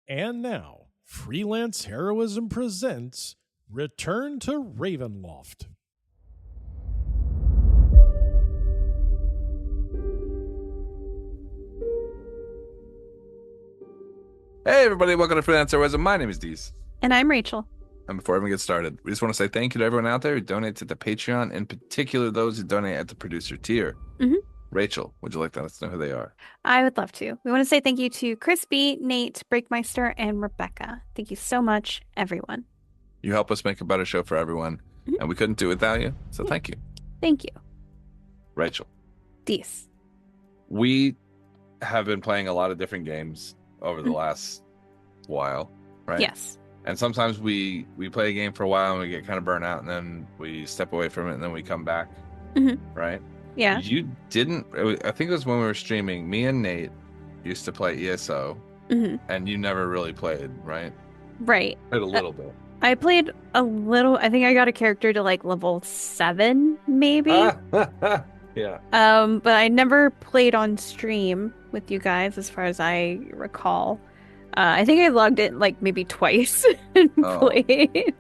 And now, Freelance Heroism presents Return to Ravenloft. Hey everybody, welcome to Freelance Heroism. My name is Deez. And I'm Rachel. And before we get started, we just want to say thank you to everyone out there who donates at the Patreon, in particular those who donate at the producer tier. Mhm. Rachel, would you like to let us know who they are? I would love to. We want to say thank you to Crispy, Nate, Breakmeister, and Rebecca. Thank you so much, everyone. You help us make a better show for everyone, and we couldn't do it without you, so thank you. Thank you. Rachel. Deez. We have been playing a lot of different games over the last while, right? Yes. And sometimes we play a game for a while and we get kind of burnt out and then we step away from it and then we come back, right? Yeah. You didn't, I think it was when we were streaming, me and Nate used to play ESO and you never really played, right? Right. Played a little bit. I played a little. I think I got a character to like level 7, maybe. Yeah. But I never played on stream with you guys, as far as I recall. I think I logged in like maybe twice and played.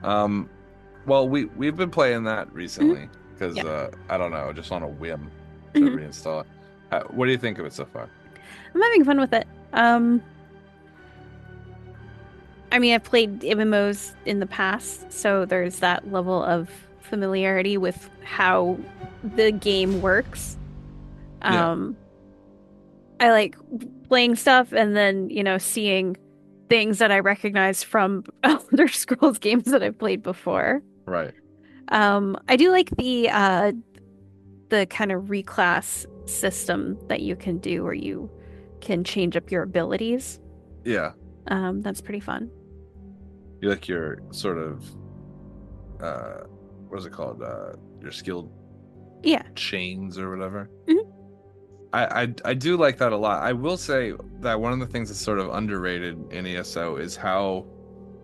Well, we've been playing that recently because I don't know, just on a whim to reinstall it. What do you think of it so far? I'm having fun with it. I mean, I've played MMOs in the past, so there's that level of familiarity with how the game works. I like playing stuff and then, seeing things that I recognize from Elder Scrolls games that I've played before. Right. I do like the kind of reclass system that you can do where you can change up your abilities. Yeah. That's pretty fun. You like your sort of what is it called? Your skill chains or whatever. I do like that a lot. I will say that one of the things that's sort of underrated in ESO is how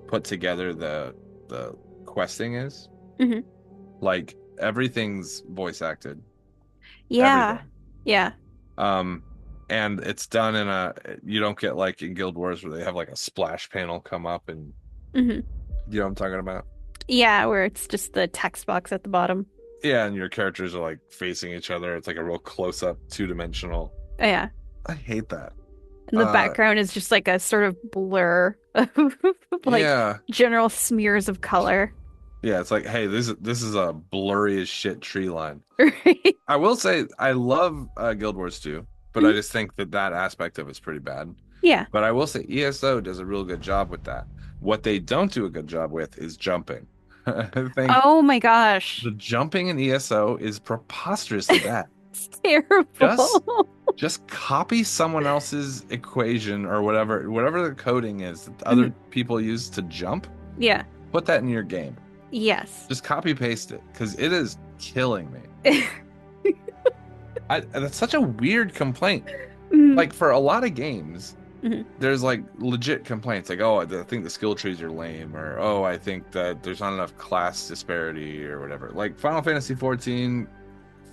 put together the questing is. Like everything's voice acted. Yeah. Everything. Yeah. And it's done in you don't get like in Guild Wars where they have like a splash panel come up and you know what I'm talking about? Yeah, where it's just the text box at the bottom. Yeah, and your characters are like facing each other. It's like a real close-up, two-dimensional. Oh, yeah. I hate that. And the background is just like a sort of blur of like general smears of color. Yeah, it's like, hey, this is a blurry as shit tree line. Right. I will say I love Guild Wars 2, but I just think that aspect of it's pretty bad. Yeah. But I will say ESO does a real good job with that. What they don't do a good job with is jumping. I think oh my gosh. The jumping in ESO is preposterously bad. It's terrible. Just copy someone else's equation or whatever the coding is that other people use to jump. Yeah. Put that in your game. Yes. Just copy paste it because it is killing me. That's such a weird complaint. Like for a lot of games, there's like legit complaints like, oh, I think the skill trees are lame, or oh, I think that there's not enough class disparity or whatever. Like Final Fantasy 14,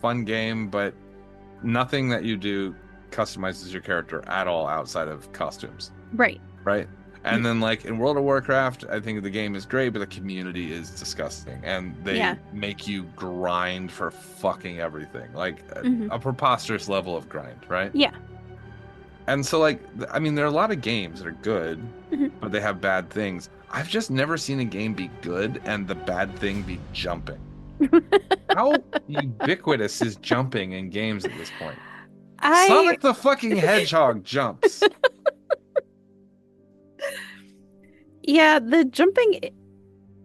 fun game, but nothing that you do customizes your character at all outside of costumes. Right. And then like in World of Warcraft, I think the game is great, but the community is disgusting, and they make you grind for fucking everything, like a preposterous level of grind, right? Yeah. And so, like, I mean, there are a lot of games that are good, but they have bad things. I've just never seen a game be good and the bad thing be jumping. How ubiquitous is jumping in games at this point? Sonic the fucking Hedgehog jumps. Yeah, the jumping,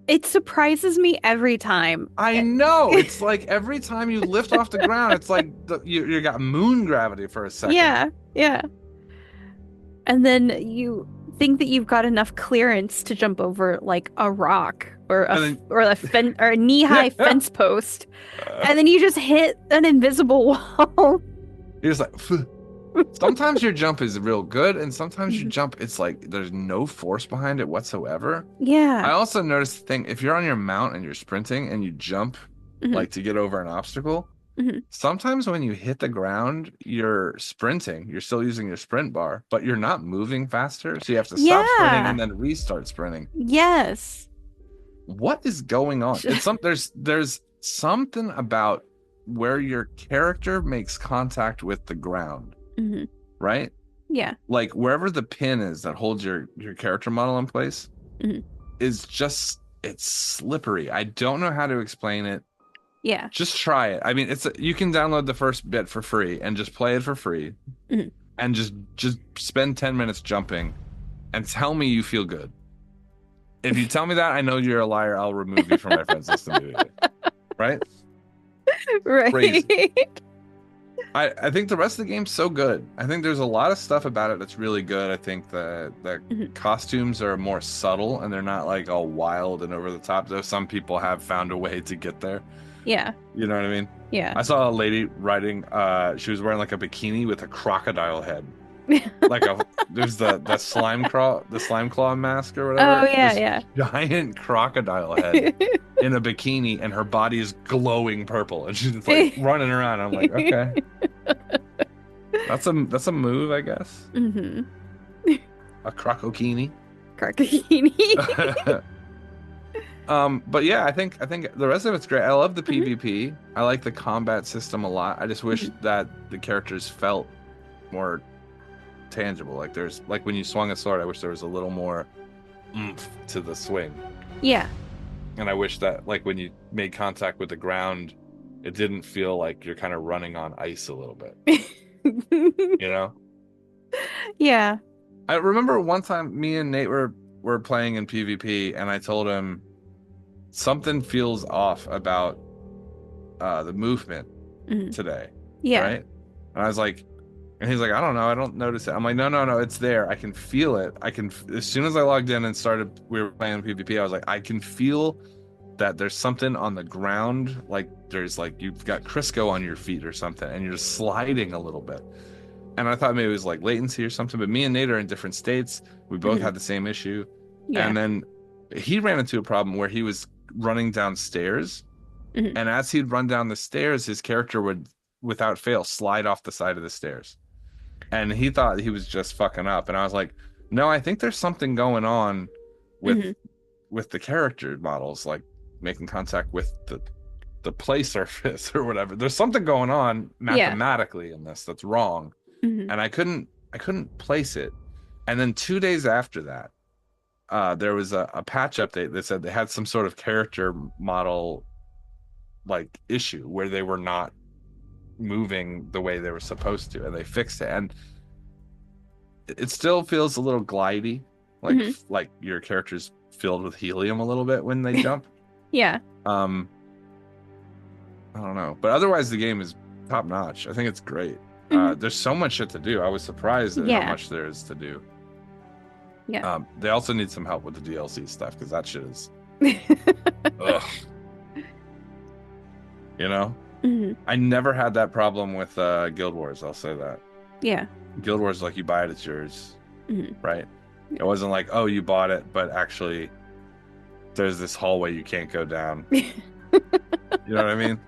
it surprises me every time. I know. It's like every time you lift off the ground, it's like you got moon gravity for a second. Yeah. And then you think that you've got enough clearance to jump over like a rock or a knee-high fence post, and then you just hit an invisible wall. You're just like, sometimes your jump is real good, and sometimes your jump, it's like there's no force behind it whatsoever. Yeah. I also noticed the thing, if you're on your mount and you're sprinting and you jump like to get over an obstacle, Sometimes when you hit the ground, you're sprinting. You're still using your sprint bar, but you're not moving faster. So you have to stop sprinting and then restart sprinting. Yes. What is going on? There's something about where your character makes contact with the ground, right? Yeah. Like wherever the pin is that holds your character model in place is just, it's slippery. I don't know how to explain it. Yeah. Just try it. I mean, you can download the first bit for free and just play it for free, and just spend 10 minutes jumping, and tell me you feel good. If you tell me that, I know you're a liar. I'll remove you from my friends list immediately. Right? Right. Crazy. I think the rest of the game's so good. I think there's a lot of stuff about it that's really good. I think the costumes are more subtle and they're not like all wild and over the top, though some people have found a way to get there. Yeah. You know what I mean? Yeah. I saw a lady riding, she was wearing like a bikini with a crocodile head. There's the slime claw mask or whatever. Oh yeah, Giant crocodile head in a bikini, and her body is glowing purple, and she's just like running around. I'm like, okay, that's a move, I guess. A crocokini. But yeah, I think the rest of it's great. I love the PvP. I like the combat system a lot. I just wish that the characters felt more tangible. Like when you swung a sword, I wish there was a little more oomph to the swing. Yeah. And I wish that like when you made contact with the ground, it didn't feel like you're kind of running on ice a little bit. You know? Yeah. I remember one time me and Nate were playing in PvP, and I told him something feels off about the movement today. Yeah. Right? And I was like, and he's like, I don't know, I don't notice it. I'm like, no, it's there. I can feel it. As soon as I logged in and we were playing PvP, I was like, I can feel that there's something on the ground, like there's like you've got Crisco on your feet or something, and you're sliding a little bit. And I thought maybe it was like latency or something, but me and Nate are in different states. We both had the same issue. Yeah. And then he ran into a problem where he was running downstairs, and as he'd run down the stairs, his character would, without fail, slide off the side of the stairs. And he thought he was just fucking up. And I was like, no, I think there's something going on with the character models, like making contact with the play surface or whatever. There's something going on mathematically in this that's wrong. And I couldn't place it. And then 2 days after that, there was a patch update that said they had some sort of character model like issue where they were not moving the way they were supposed to, and they fixed it. And it still feels a little glidey, like your character's filled with helium a little bit when they jump. Yeah. I don't know, but otherwise the game is top notch. I think it's great. There's so much shit to do. I was surprised at how much there is to do. Yeah. They also need some help with the DLC stuff, because that shit is ugh. You know? I never had that problem with Guild Wars, I'll say that. Yeah. Guild Wars, like, you buy it, it's yours. Right? It wasn't like, oh, you bought it, but actually there's this hallway you can't go down. You know what I mean?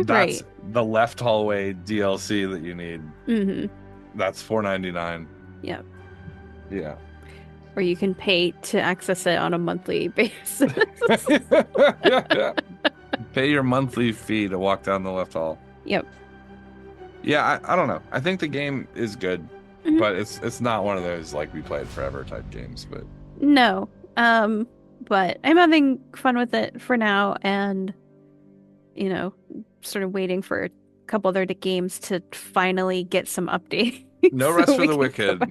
That's the left hallway DLC that you need. That's $4.99. Yep. Yeah. Or you can pay to access it on a monthly basis. Yeah. Pay your monthly fee to walk down the left hall. Yep. Yeah, I don't know. I think the game is good, but it's not one of those like we played forever type games. But no, but I'm having fun with it for now, and sort of waiting for a couple other games to finally get some updates. No Rest for the Wicked.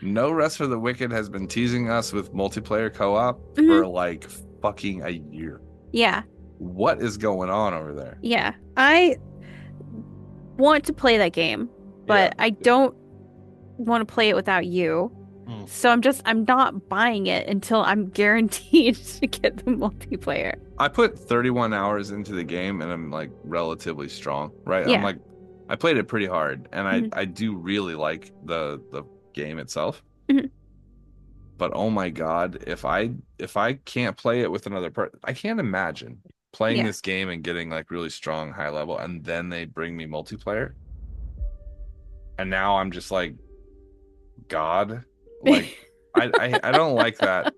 No Rest for the Wicked has been teasing us with multiplayer co-op for like fucking a year. Yeah. What is going on over there? Yeah. I want to play that game, but I don't want to play it without you. So I'm not buying it until I'm guaranteed to get the multiplayer. I put 31 hours into the game and I'm like relatively strong, right? Yeah. I'm like, I played it pretty hard, and I do really like the game itself. But oh my god, if I can't play it with another person, I can't imagine playing this game and getting like really strong high level, and then they bring me multiplayer. And now I'm just like, God, like I don't like that.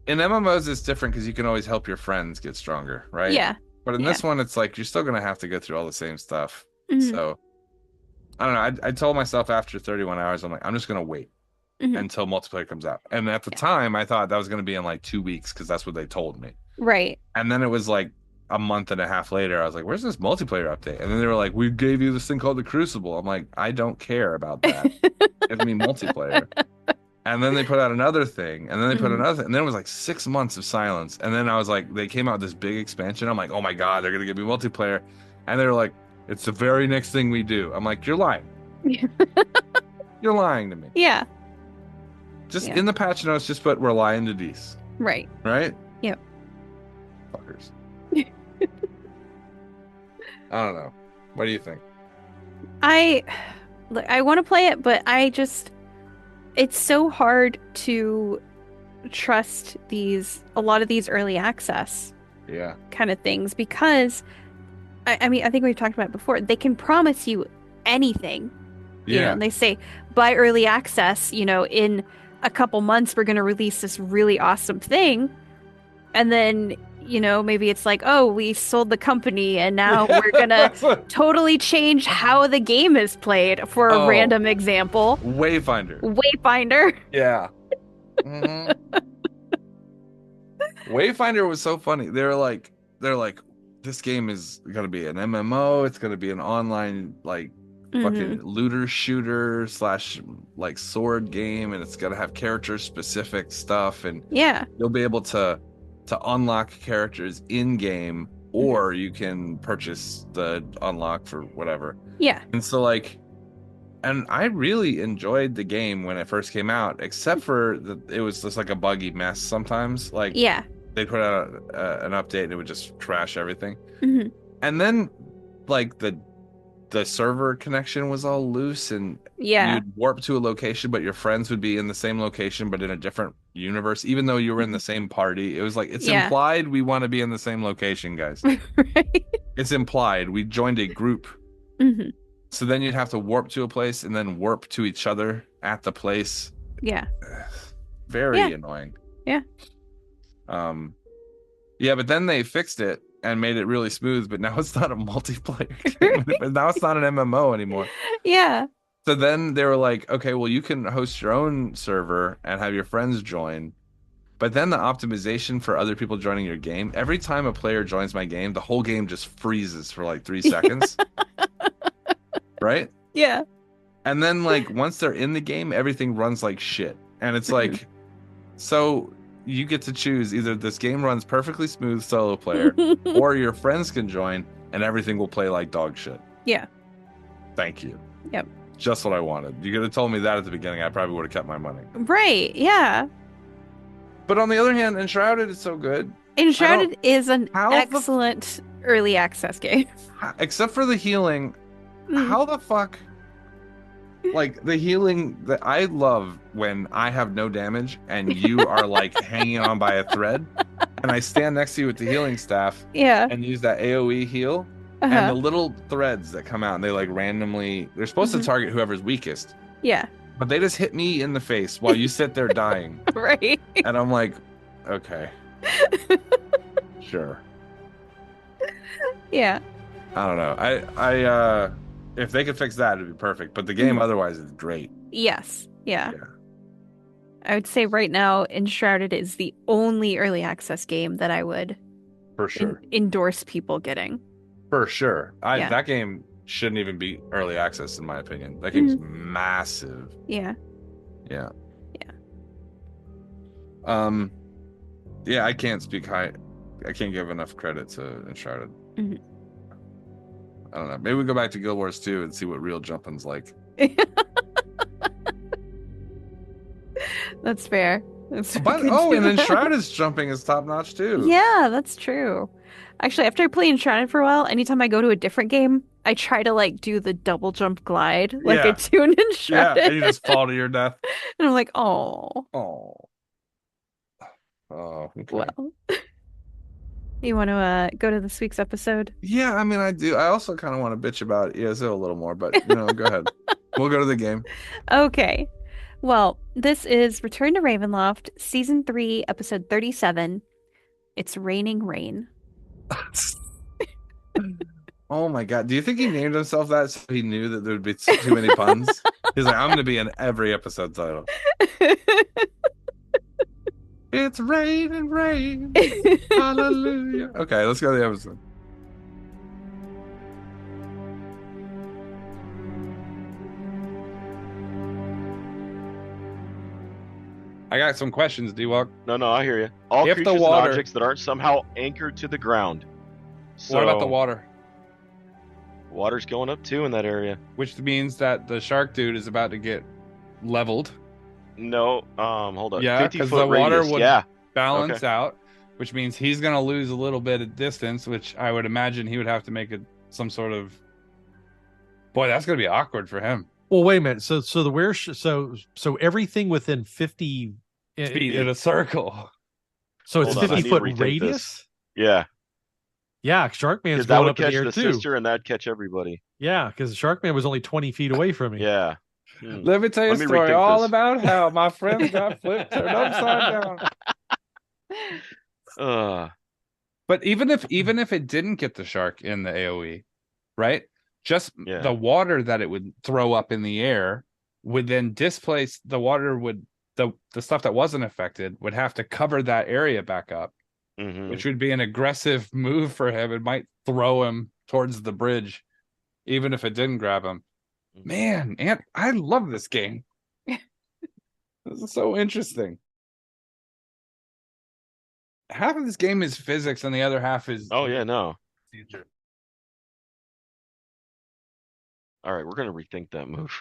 In MMOs, it's different because you can always help your friends get stronger, right? Yeah. But in this one, it's like you're still gonna have to go through all the same stuff. Mm-hmm. So I don't know. I told myself after 31 hours, I'm like, I'm just gonna wait until multiplayer comes out. And at the time, I thought that was gonna be in like 2 weeks because that's what they told me. Right. And then it was like a month and a half later, I was like, where's this multiplayer update? And then they were like, we gave you this thing called the Crucible. I'm like, I don't care about that. Give me multiplayer. And then they put out another thing, and then they put another thing, and then it was like 6 months of silence. And then I was like, they came out with this big expansion. I'm like, oh my God, they're gonna give me multiplayer. And they were like, it's the very next thing we do. I'm like, you're lying. You're lying to me. Yeah. Just in the patch notes, just put we're lying to Dees. Right. Right? Yep. Fuckers. I don't know. What do you think? I want to play it, but it's so hard to trust a lot of these early access kind of things because I mean, I think we've talked about it before. They can promise you anything. You know, and they say by early access, you know, in a couple months we're going to release this really awesome thing. And then, you know, maybe it's like, oh, we sold the company and now we're going to totally change how the game is played, for a random example. Wayfinder. Yeah. Wayfinder was so funny. They're like, this game is going to be an MMO. It's going to be an online, like, fucking looter shooter / like sword game. And it's going to have character specific stuff. And you'll be able to unlock characters in game, or you can purchase the unlock for whatever. Yeah. And so like, and I really enjoyed the game when it first came out, except for it was just like a buggy mess sometimes. Like, they put out an update and it would just crash everything. And then like the server connection was all loose, and you'd warp to a location, but your friends would be in the same location but in a different universe, even though you were in the same party. It was like, it's implied we want to be in the same location, guys. Right. It's implied. We joined a group. So then you'd have to warp to a place and then warp to each other at the place. Very annoying. But then they fixed it and made it really smooth, but now it's not a multiplayer game. Now it's not an MMO anymore. So then they were like, okay, well, you can host your own server and have your friends join. But then the optimization for other people joining your game, every time a player joins my game, the whole game just freezes for like 3 seconds. Right? Yeah. And then like once they're in the game, everything runs like shit. And it's like, so you get to choose either this game runs perfectly smooth solo player, or your friends can join and everything will play like dog shit. Yeah. Thank you. Yep. Just what I wanted. You could have told me that at the beginning. I probably would have kept my money. Right. Yeah. But on the other hand, Enshrouded is so good. Enshrouded is an excellent early access game. Except for the healing. How the fuck? Like, the healing that I love when I have no damage and you are like hanging on by a thread, and I stand next to you with the healing staff and use that AoE heal. And the little threads that come out, and they like randomly, they're supposed to target whoever's weakest. Yeah. But they just hit me in the face while you sit there dying. Right. And I'm like, okay. Sure. Yeah. I don't know. I if they could fix that, it'd be perfect. But the game otherwise is great. Yes. Yeah. I would say right now, Enshrouded is the only early access game that I would for sure endorse people getting. For sure. That game shouldn't even be early access, in my opinion. That game's massive. Yeah. Yeah. Yeah. Yeah, I can't speak high. I can't give enough credit to Uncharted. I don't know. Maybe we go back to Guild Wars 2 and see what real jumping's like. That's fair. And Enshrouded's jumping is top notch too. Yeah, that's true. Actually, after I play Enshrouded for a while, anytime I go to a different game, I try to like do the double jump glide like I do in Enshrouded. Yeah, and you just fall to your death. And I'm like, oh. Oh. Oh, okay. Well. You want to go to this week's episode? Yeah, I mean, I do. I also kind of want to bitch about ESO a little more, but go ahead. We'll go to the game. Okay. Well, this is Return to Ravenloft, Season 3, Episode 37. It's Raining Rain. Oh my God. Do you think he named himself that so he knew that there would be too many puns? He's like, I'm going to be in every episode title. It's raining, rain. Hallelujah. Okay, let's go to the episode. I got some questions, D-Walk. No, I hear you. All If the creatures water- and objects that aren't somehow anchored to the ground. So, What about the water? Water's going up too in that area. Which means that the shark dude is about to get leveled. No, hold on. Yeah, 50 because foot the water radius. would Yeah, balance Okay. out, which means he's going to lose a little bit of distance, which I would imagine he would have to make some sort of. Boy, that's going to be awkward for him. Well, wait a minute. So so everything within 50 Feet in a circle. So it's Hold on, I 50 need to foot rethink radius? this. Yeah, Yeah, Sharkman's because that going would up in catch the air the too. sister and that'd catch everybody. Yeah, because Sharkman was only 20 feet away from me. Yeah. Let me tell you a Let me story rethink all this. about how my friend got flipped, turned upside down. But even if it didn't get the shark in the AoE, right? Just Yeah. the water that it would throw up in the air would then displace the water would the stuff that wasn't affected would have to cover that area back up, Mhm. which would be an aggressive move for him. It might throw him towards the bridge, even if it didn't grab him. Man, I love this game. This is so interesting. Half of this game is physics and the other half is Oh yeah, no. future. All right, we're gonna rethink that move.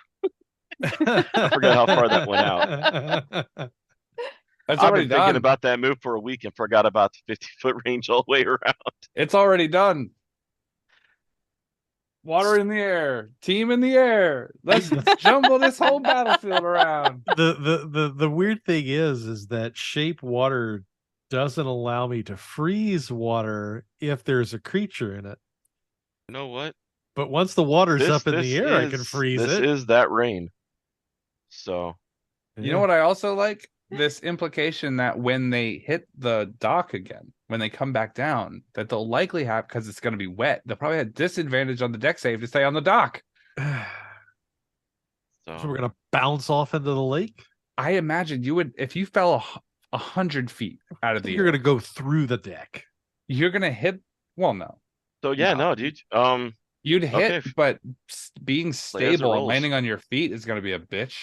I forgot how far that went out. That's I've already been thinking done. about that move for a week and forgot about the 50-foot range all the way around. It's already done. Water in the air, team in the air. Let's jumble this whole battlefield around. The weird thing is that shape water doesn't allow me to freeze water if there's a creature in it. You know what? But once the water's up in the air, I can freeze this it. This is that rain. So. You know what I also like? This implication that when they hit the dock again, when they come back down, that they'll likely have, because it's going to be wet, they'll probably have disadvantage on the deck save to stay on the dock. So we're going to bounce off into the lake? I imagine you would, if you fell 100 feet out of the You're air, going to go through the deck. You're going to hit, well, no. So yeah, no, dude. You'd hit, okay. but being stable and rolls. landing on your feet is going to be a bitch.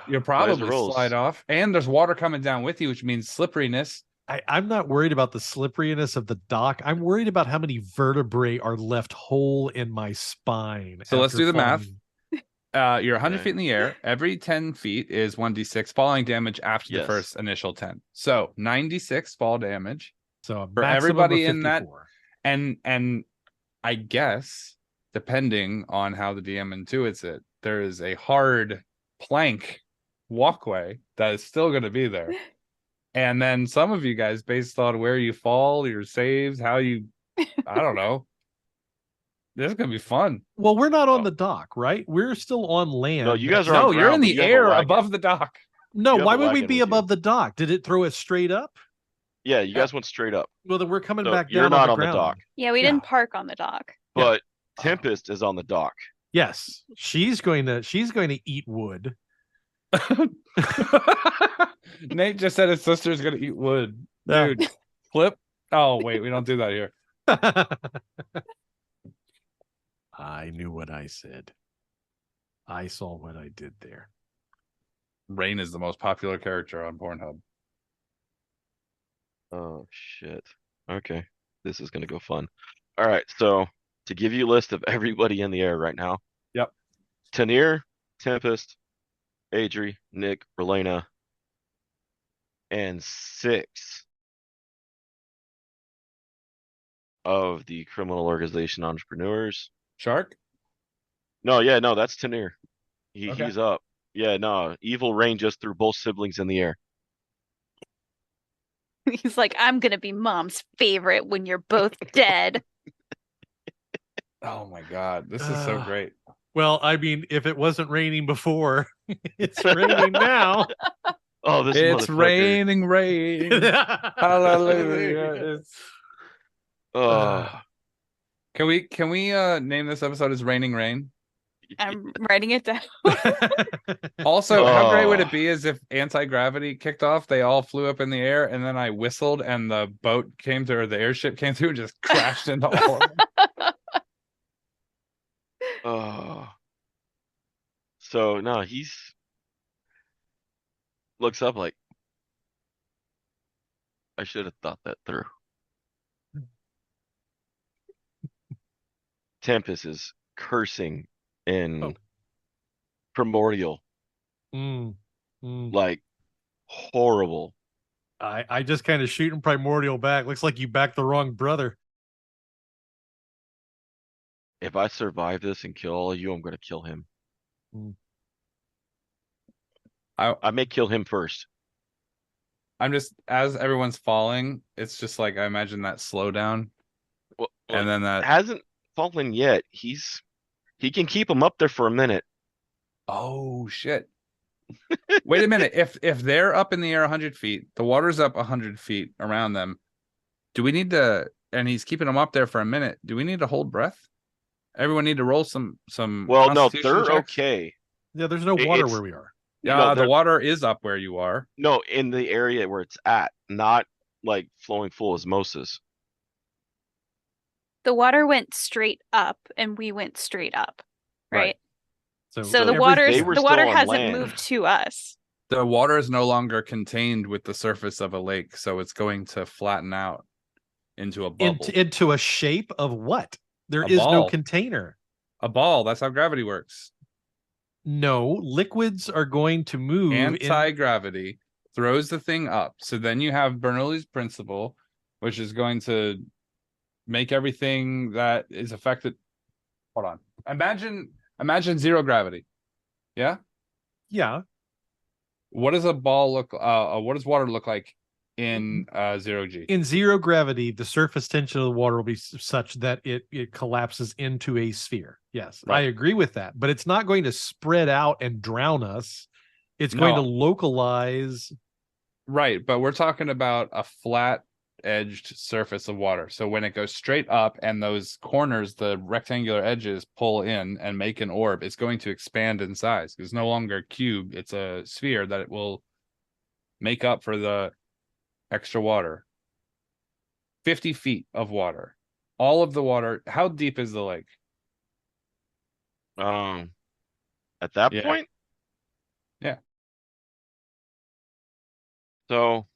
You'll probably rolls. slide off. And there's water coming down with you, which means slipperiness. I'm not worried about the slipperiness of the dock. I'm worried about how many vertebrae are left whole in my spine. So let's do the math. falling. You're 100 Okay. feet in the air. Every 10 feet is 1d6 falling damage after the Yes. first initial 10. So 96 fall damage. So a For maximum everybody of in that- 54. And I guess, depending on how the DM intuits it, there is a hard plank walkway that is still going to be there. And then some of you guys, based on where you fall, your saves, how you, I don't know. This is going to be fun. Well, we're not on Oh. the dock, right? We're still on land. No, you guys are No, on you're in ground, but the you have a air wagon. above the dock. No, you have why a would we wagon be with you. above the dock? Did it throw us straight up? Yeah, you guys went straight up. Well, then we're coming So back down you're not on on the ground. dock. Yeah, we Yeah. didn't park on the dock. But Tempest is on the dock. Yes, she's going to eat wood. Nate just said his sister's going to eat wood. Yeah. Dude, flip. Oh, wait, we don't do that here. I knew what I said. I saw what I did there. Rayne is the most popular character on Pornhub. Oh shit. Okay. This is gonna go fun. All right, so to give you a list of everybody in the air right now. Yep. Tanir, Tempest, Adri, Nick, Relena, and 6 of the criminal organization entrepreneurs. Shark? No, that's Tanir. Okay. He's up. Yeah, no, evil Rayne just threw both siblings in the air. He's like, I'm gonna be mom's favorite when you're both dead. Oh my God, this is so great. Well, I mean, if it wasn't raining before, it's raining now. Oh, this It's motherfucker. raining rain. Hallelujah. Can we name this episode as Raining Rain? I'm writing it down. Also, how great would it be is if anti-gravity kicked off, they all flew up in the air, and then I whistled and the boat came through, or the airship came through and just crashed into all of them. So no, he's looks up like, I should have thought that through. Tempest is cursing in primordial. Like horrible. I just kind of shooting primordial back. Looks like you backed the wrong brother. If I survive this and kill all of you, I'm gonna kill him. I may kill him first. I'm just, as everyone's falling, it's just like I imagine that slowdown. Well, and then that hasn't fallen yet. He can keep him up there for a minute. Oh shit. Wait a minute. If they're up in the air 100 feet, the water's up 100 feet around them, do we need to, and he's keeping them up there for a minute, do we need to hold breath? Everyone need to roll some Well, no, they're checks? Okay. Yeah, there's no water where we are. Yeah, no, the water is up where you are. No, in the area where it's at, not like flowing full osmosis. The water went straight up and we went straight up, right? So the water hasn't moved to us. The water is no longer contained with the surface of a lake, so it's going to flatten out into a bubble. Into a shape of what? There is no container. A ball. That's how gravity works. No, liquids are going to move. Anti-gravity throws the thing up. So then you have Bernoulli's principle, which is going to make everything that is affected. Hold on. Imagine zero gravity. Yeah? Yeah. What does a ball look what does water look like in 0G? In zero gravity, the surface tension of the water will be such that it collapses into a sphere. Yes, right. I agree with that, but it's not going to spread out and drown us. It's going to localize. Right, but we're talking about a flat edged surface of water. So when it goes straight up and those corners, the rectangular edges pull in and make an orb, it's going to expand in size. It's no longer a cube, it's a sphere that it will make up for the extra water. 50 feet of water. All of the water. How deep is the lake? At that point? Yeah. So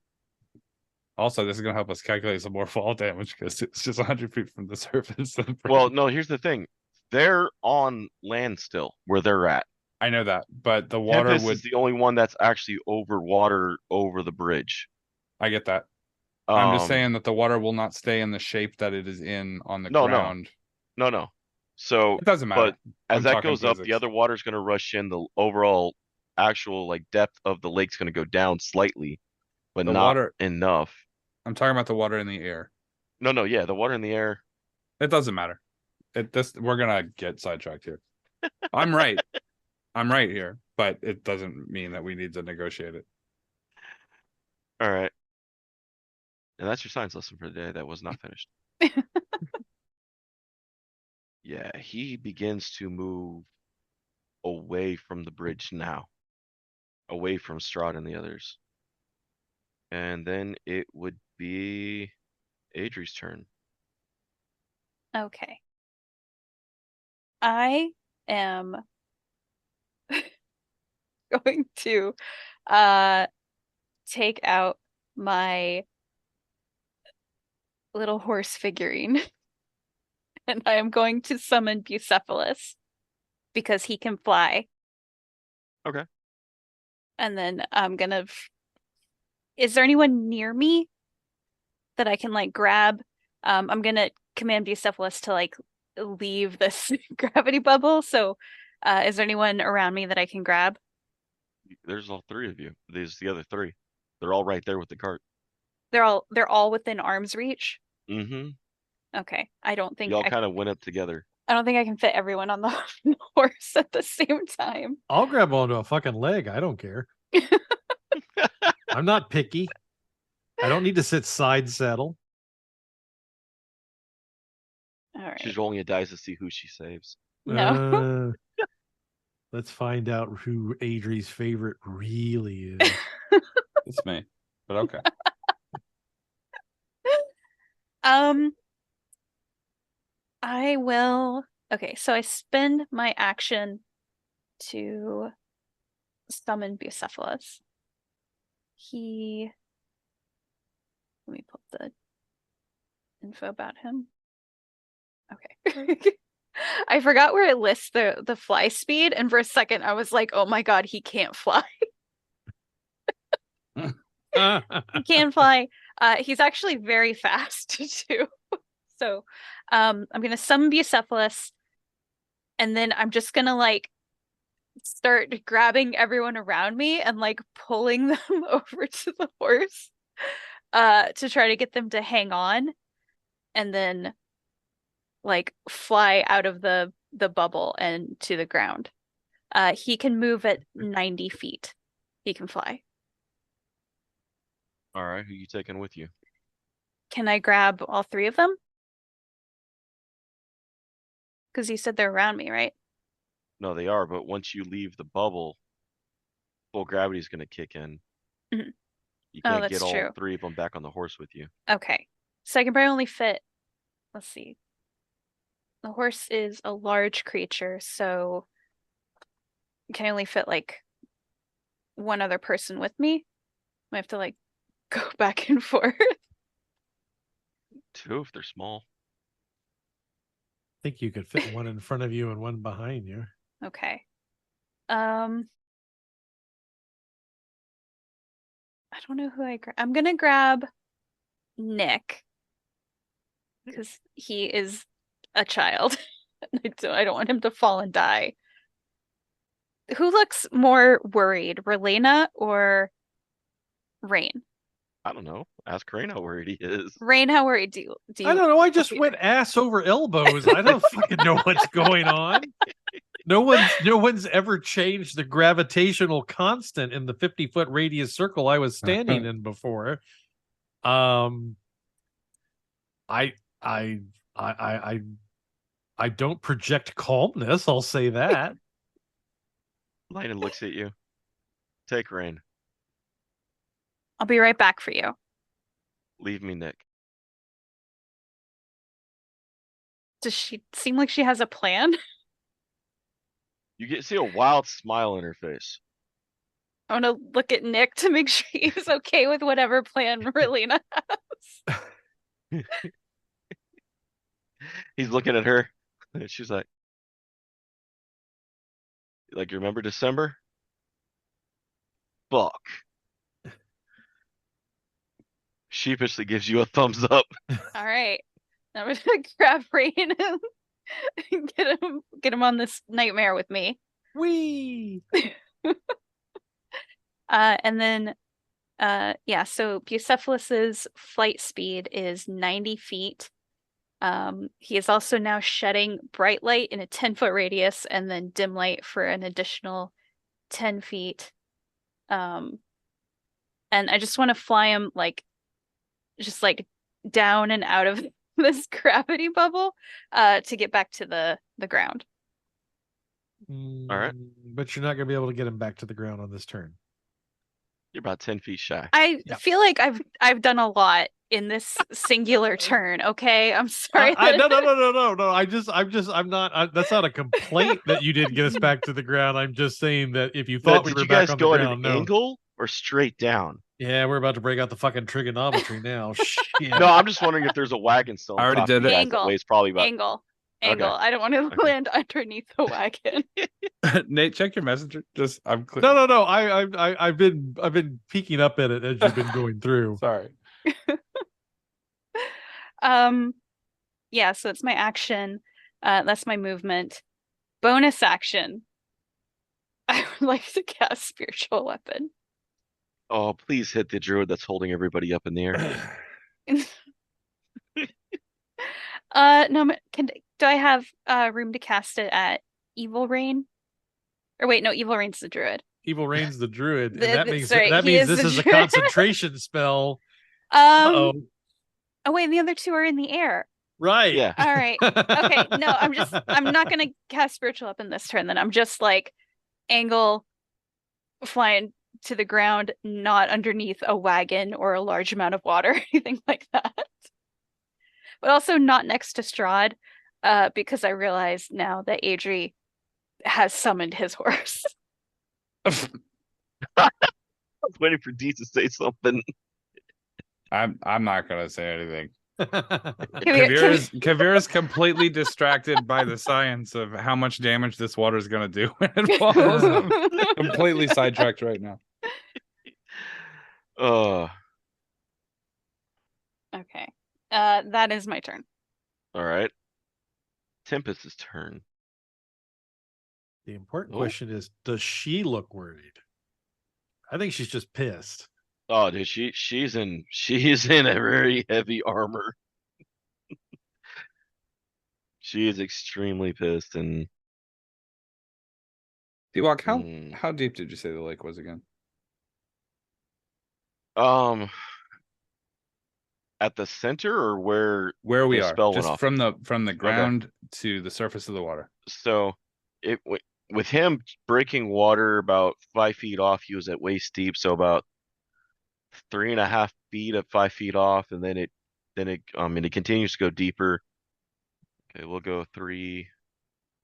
also, this is going to help us calculate some more fall damage because it's just 100 feet from the surface. Well, no, here's the thing. They're on land still, where they're at. I know that, but the water is the only one that's actually over water over the bridge. I get that. I'm just saying that the water will not stay in the shape that it is in on the ground. No. So it doesn't matter. But as that goes up, the other water's going to rush in. The overall actual depth of the lake's going to go down slightly, but not enough. I'm talking about the water in the air. No, yeah, the water in the air. It doesn't matter. We're gonna get sidetracked here. I'm right. I'm right here, but it doesn't mean that we need to negotiate it. All right. And that's your science lesson for the day that was not finished. Yeah, he begins to move away from the bridge now. Away from Strahd and the others. And then it would be Adri's turn. Okay. I am going to take out my little horse figurine and I am going to summon Bucephalus because he can fly. Okay. And then I'm gonna... Is there anyone near me that I can grab? I'm gonna command Bucephalus to leave this gravity bubble. So is there anyone around me that I can grab? There's all three of you. There's the other three. They're all right there with the cart. They're all within arm's reach. Mm-hmm. Okay. I don't think Y'all kind of went up together. I don't think I can fit everyone on the horse at the same time. I'll grab onto a fucking leg. I don't care. I'm not picky. I don't need to sit side saddle. All right. She's rolling a dice to see who she saves. No. Let's find out who Adri's favorite really is. It's me, but okay. I will. Okay, so I spend my action to summon Bucephalus. Let me pull the info about him. Okay. I forgot where it lists the fly speed, and for a second I was like, oh my god, he can't fly. He can fly. He's actually very fast too. So I'm gonna summon Bucephalus, and then I'm just gonna like start grabbing everyone around me and like pulling them over to the horse to try to get them to hang on, and then like fly out of the bubble and to the ground. He can move at 90 feet. He can fly. All right, who you taking with you? Can I grab all three of them? Because you said they're around me, right? No, they are, but once you leave the bubble, full gravity is going to kick in. Mhm. You can't that's get all true. three of them back on the horse with you. Okay. So I can probably only fit, let's see. The horse is a large creature, so can I only fit like one other person with me? I have to like go back and forth. Two if they're small. I think you could fit one in front of you and one behind you. Okay. I don't know who I'm gonna grab Nick because he is a child. I don't want him to fall and die. Who looks more worried, Relena or Rayne? I don't know. Ask Rayne how worried he is. Rayne, how worried do you? I don't know. I just went ass over elbows. I don't fucking know what's going on. No one's ever changed the gravitational constant in the 50-foot radius circle I was standing in before. I don't project calmness, I'll say that. Lynan looks at you. Take Rayne. I'll be right back for you. Leave me, Nick. Does she seem like she has a plan? You see a wild smile on her face. I want to look at Nick to make sure he's okay with whatever plan Relena has. He's looking at her, and she's like, you remember December? Fuck. Sheepishly gives you a thumbs up. All right. I'm gonna grab Rayne and get him on this nightmare with me. Whee! And then yeah, so Bucephalus's flight speed is 90 feet. He is also now shedding bright light in a 10-foot radius and then dim light for an additional 10 feet. And I just want to fly him just down and out of this gravity bubble to get back to the ground. All right. But you're not going to be able to get him back to the ground on this turn. You're about 10 feet shy. I feel like I've done a lot in this singular turn. Okay, I'm sorry. No. I'm not. That's not a complaint that you didn't get us back to the ground. I'm just saying that if you thought we were back on the ground, did you guys go at an angle or straight down? Yeah, we're about to break out the fucking trigonometry now. Shit. No, I'm just wondering if there's a wagon still. I already did it. Angle. Weighs probably about Angle. Okay. I don't want to land underneath the wagon. Nate, check your messenger. I'm clear. No. I've been peeking up at it as you've been going through. Sorry. Yeah, so it's my action. That's my movement. Bonus action. I would like to cast spiritual weapon. Oh, please hit the druid that's holding everybody up in the air. No, do I have room to cast it at Evil Rayne? Or wait, no, Evil Rayne's the druid. Evil Rayne's the druid, and that means sorry, that he means is this the is a druid. concentration spell. Oh wait, the other two are in the air. Right. Yeah. All right. Okay. No, I'm not gonna cast spiritual up in this turn then. I'm just like angle flying to the ground, not underneath a wagon or a large amount of water, anything like that. But also not next to Strahd, because I realize now that Adri has summoned his horse. I was waiting for D to say something. I'm not gonna say anything. Kaeviir is completely distracted by the science of how much damage this water is gonna do when it falls. Completely sidetracked right now. Okay. That is my turn. All right. Tempest's turn. The important question is, does she look worried? I think she's just pissed. Oh, dude, she's in a very heavy armor. She is extremely pissed and D-Walk, how deep did you say the lake was again? At the center or where we are, spell just went off? from the ground to the surface of the water. So with him breaking water about 5 feet off, he was at waist deep, so about 3.5 feet at 5 feet off, and then it it continues to go deeper. Okay, we'll go 3.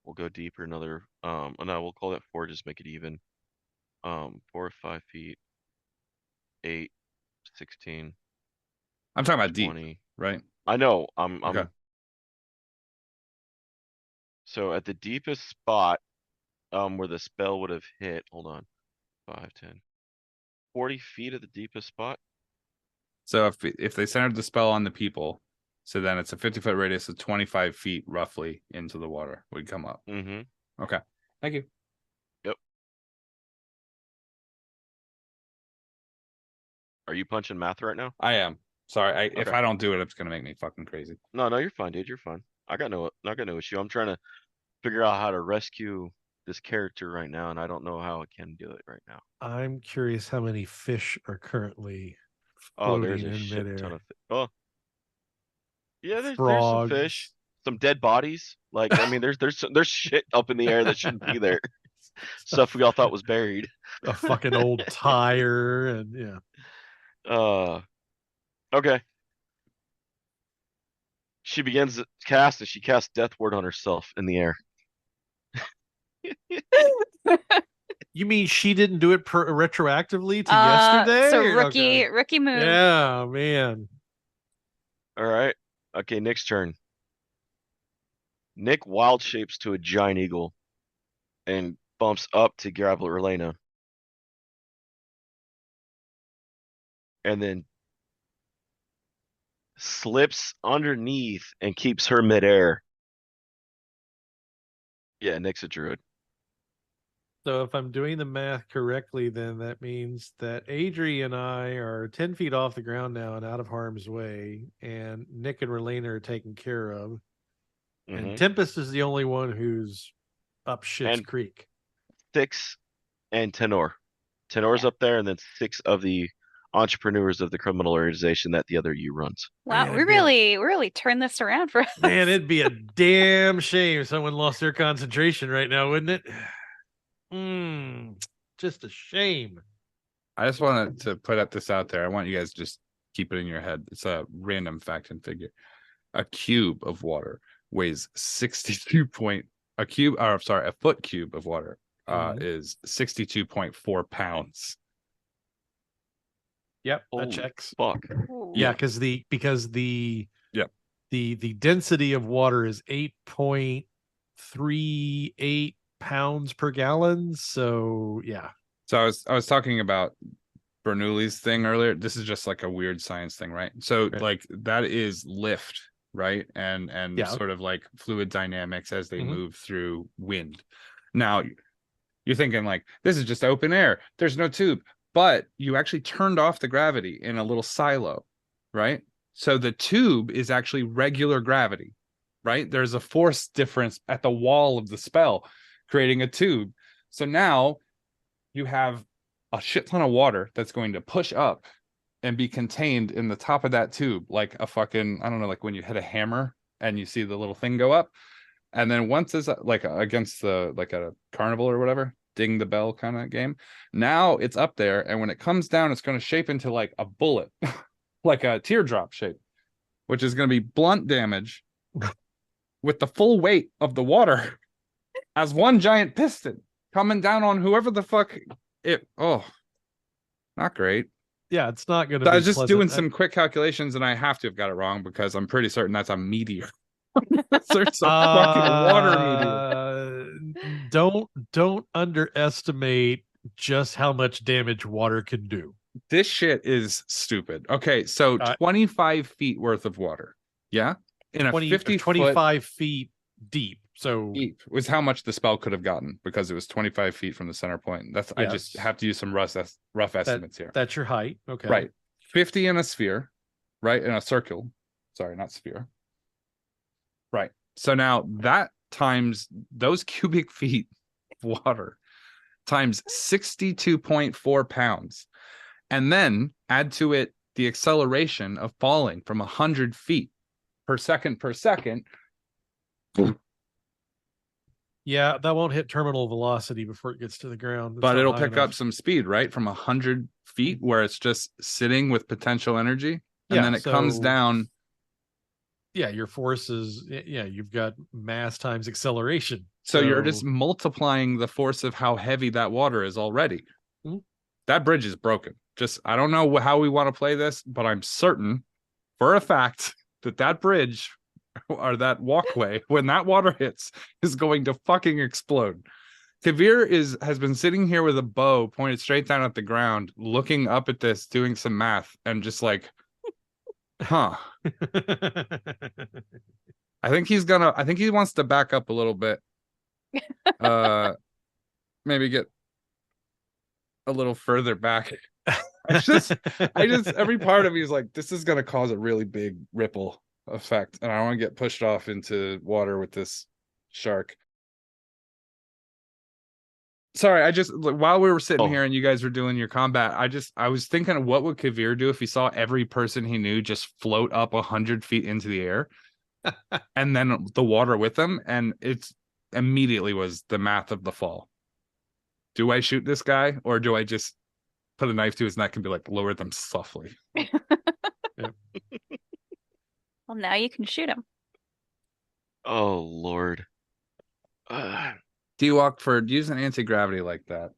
We'll go deeper another. No, we'll call that 4. Just make it even. 4 or 5 feet. 8, 16. I'm talking about 20. deep, right? I know. Okay. So at the deepest spot, where the spell would have hit. Hold on. 5, 10, 40 feet at the deepest spot. So if they centered the spell on the people, so then it's a 50-foot radius of 25 feet roughly into the water would come up. Mm-hmm. Okay. Thank you. Yep. Are you punching math right now? I am. Sorry. Okay. If I don't do it, it's gonna make me fucking crazy. No, you're fine, dude. You're fine. I got no issue. I'm trying to figure out how to rescue this character right now, and I don't know how I can do it right now. I'm curious how many fish are currently there's a shit midair. ton of fish. Yeah, there's some fish, some dead bodies. Like, I mean, there's shit up in the air that shouldn't be there. Stuff we all thought was buried. A fucking old tire, and yeah. Okay. She begins to cast, and she casts Death Ward on herself in the air. You mean she didn't do it retroactively to yesterday? So rookie move. Yeah, man. All right. Okay, Nick's turn. Nick wild shapes to a giant eagle and bumps up to grab Rayne. And then slips underneath and keeps her midair. Yeah, Nick's a druid. So if I'm doing the math correctly, then that means that Adri and I are 10 feet off the ground now and out of harm's way, and Nick and Rayne are taken care of. Mm-hmm. And Tempest is the only one who's up Shit's Creek. 6 and Tenor. Tenor's up there, and then 6 of the entrepreneurs of the criminal organization that the other U runs. Wow, we really turned this around for us. Man, it'd be a damn shame if someone lost their concentration right now, wouldn't it? Just a shame. I just wanted to put this out there. I want you guys to just keep it in your head. It's a random fact and figure. A cube of water weighs a foot cube of water is 62.4 pounds. Yep, that checks. Fuck. Yeah, because the density of water is 8.38 pounds per gallon. So yeah. So I was talking about Bernoulli's thing earlier. This is just like a weird science thing, right? So like that is lift, right? And sort of like fluid dynamics as they move through wind. Now you're thinking like, this is just open air. There's no tube. but you actually turned off the gravity in a little silo, right? So the tube is actually regular gravity, right? There's a force difference at the wall of the spell, creating a tube. So now you have a shit ton of water that's going to push up and be contained in the top of that tube, like a fucking, I don't know, like when you hit a hammer and you see the little thing go up. And then once it's like against the, like a carnival or whatever, ding the bell kind of game. Now it's up there. And when it comes down, it's going to shape into like a bullet, like a teardrop shape, which is going to be blunt damage with the full weight of the water as one giant piston coming down on whoever the fuck it. Oh, not great. Yeah, it's not going to be I was just pleasant. doing some quick calculations and I have to have got it wrong because I'm pretty certain that's a meteor. There's a fucking water meteor. Don't underestimate just how much damage water can do. This shit is stupid. Okay, so 25 feet worth of water. Yeah? In 25 feet deep. So deep was how much the spell could have gotten because it was 25 feet from the center point. That's yes. I just have to use some rough estimates here. That's your height. Okay. Right. 50 in a sphere, right? In a circle. Sorry, not sphere. Right. So now that times those cubic feet of water times 62.4 pounds. And then add to it the acceleration of falling from 100 feet per second. Yeah, that won't hit terminal velocity before it gets to the ground. But it'll pick up some speed, right? From 100 feet where it's just sitting with potential energy. And then it comes down. Yeah, your force is, you've got mass times acceleration. So you're just multiplying the force of how heavy that water is already. Mm-hmm. That bridge is broken. I don't know how we want to play this, but I'm certain for a fact that bridge or that walkway, when that water hits, is going to fucking explode. Kaeviir has been sitting here with a bow pointed straight down at the ground, looking up at this, doing some math, and just like, huh. I think he wants to back up a little bit. Maybe get a little further back. I just every part of me is like, this is gonna cause a really big ripple effect, and I don't want to get pushed off into water with this shark. Sorry, while we were sitting here and you guys were doing your combat, I was thinking of what would Kaeviir do if he saw every person he knew just float up 100 feet into the air and then the water with them, and it's immediately was the math of the fall. Do I shoot this guy or do I just put a knife to his neck and be like, lower them softly? Yeah. Well, now you can shoot him. Oh, Lord. D-Walk, for using anti-gravity like that,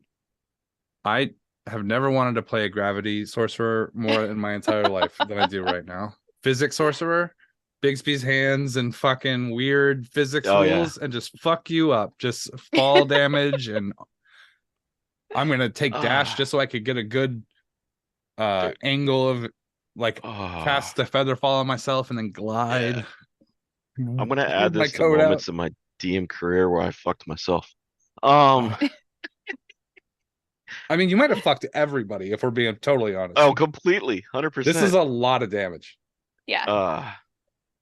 I have never wanted to play a gravity sorcerer more in my entire life than I do right now. Physics sorcerer, Bigsby's hands and fucking weird physics rules, and just fuck you up. Just fall damage, and I'm going to take dash just so I could get a good angle of like cast the feather fall on myself and then glide. Yeah. I'm going to add this to moments in my DM career where I fucked myself. I mean, you might have fucked everybody if we're being totally honest. Oh, completely. 100%. This is a lot of damage. Yeah.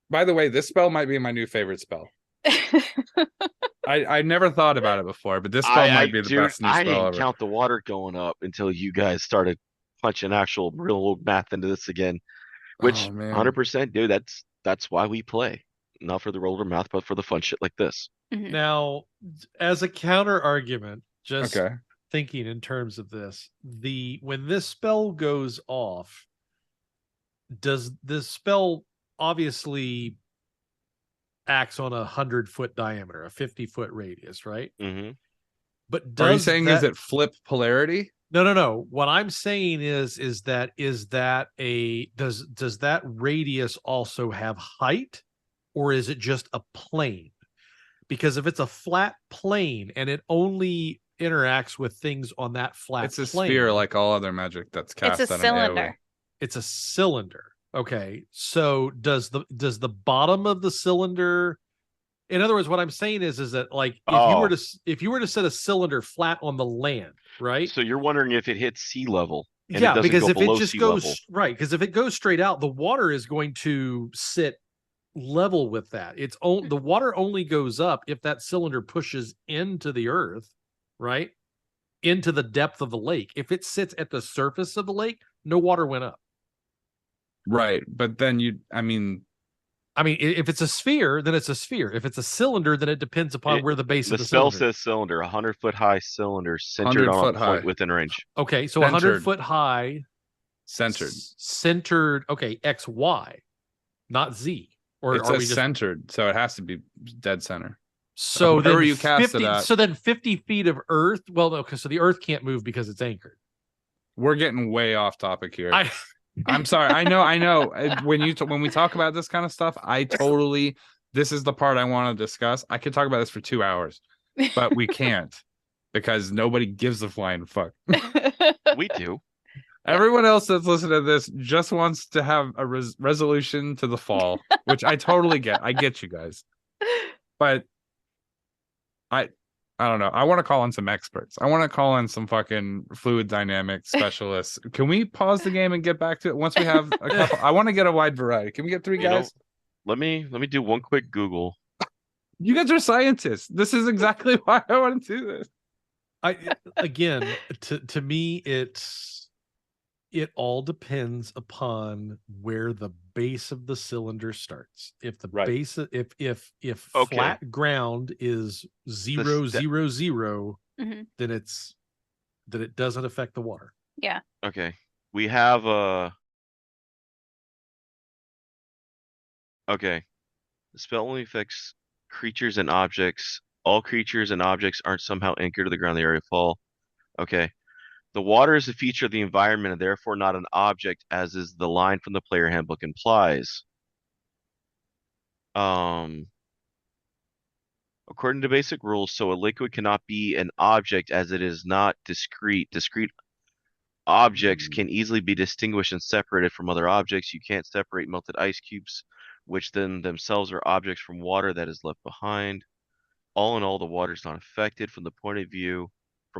By the way, this spell might be my new favorite spell. I never thought about it before, but this spell might be the best new spell ever. I didn't count the water going up until you guys started punching actual real math into this again. Which 100%, dude, that's why we play. Not for the roller math, but for the fun shit like this. Mm-hmm. Now, as a counter argument, just thinking in terms of this, when this spell goes off, does this spell obviously acts on 100-foot diameter, a 50-foot radius, right? Mm-hmm. But are you saying is it flip polarity? No. What I'm saying is that does that radius also have height, or is it just a plane? Because if it's a flat plane and it only interacts with things on that flat plane, it's a plane, sphere like all other magic that's cast. It's a cylinder. It's a cylinder. Okay, so does the bottom of the cylinder? In other words, what I'm saying is that like if you were to set a cylinder flat on the land, right? So you're wondering if it hits sea level and it Yeah, doesn't because go if it below just sea goes level. right, because if it goes straight out, the water is going to sit level with that. The water only goes up if that cylinder pushes into the earth, right? Into the depth of the lake. If it sits at the surface of the lake, no water went up. Right, but then if it's a sphere, then it's a sphere. If it's a cylinder, then it depends upon where the base of The the spell cylinder. says cylinder, 100-foot high cylinder centered 100 on a foot point high. within range. Okay, so Centered. 100-foot high, centered. Okay, X, Y, not Z. Or it says centered, so it has to be dead center. So wherever then you cast 50, it at. so then 50 feet of earth. Well, okay, so the earth can't move because it's anchored. We're getting way off topic here. I'm sorry. I know. When we talk about this kind of stuff, this is the part I want to discuss. I could talk about this for 2 hours, but we can't because nobody gives a flying fuck. We do. Everyone else that's listening to this just wants to have a resolution to the fall, which I totally get. I get you guys. But I don't know. I want to call in some experts. I want to call in some fucking fluid dynamics specialists. Can we pause the game and get back to it once we have a couple? I want to get a wide variety. Can we get 3 guys? Let me do one quick Google. You guys are scientists. This is exactly why I want to do this. To me, it all depends upon where the base of the cylinder starts. If the base, if flat ground is 0, 0, 0, then it doesn't affect the water. Yeah. Okay. We have okay. The spell only affects creatures and objects. All creatures and objects aren't somehow anchored to the ground. The area fall. Okay. The water is a feature of the environment and therefore not an object, as is the line from the player handbook implies. According to basic rules, so a liquid cannot be an object as it is not discrete. Discrete objects can easily be distinguished and separated from other objects. You can't separate melted ice cubes, which then themselves are objects, from water that is left behind. All in all, the water is not affected. From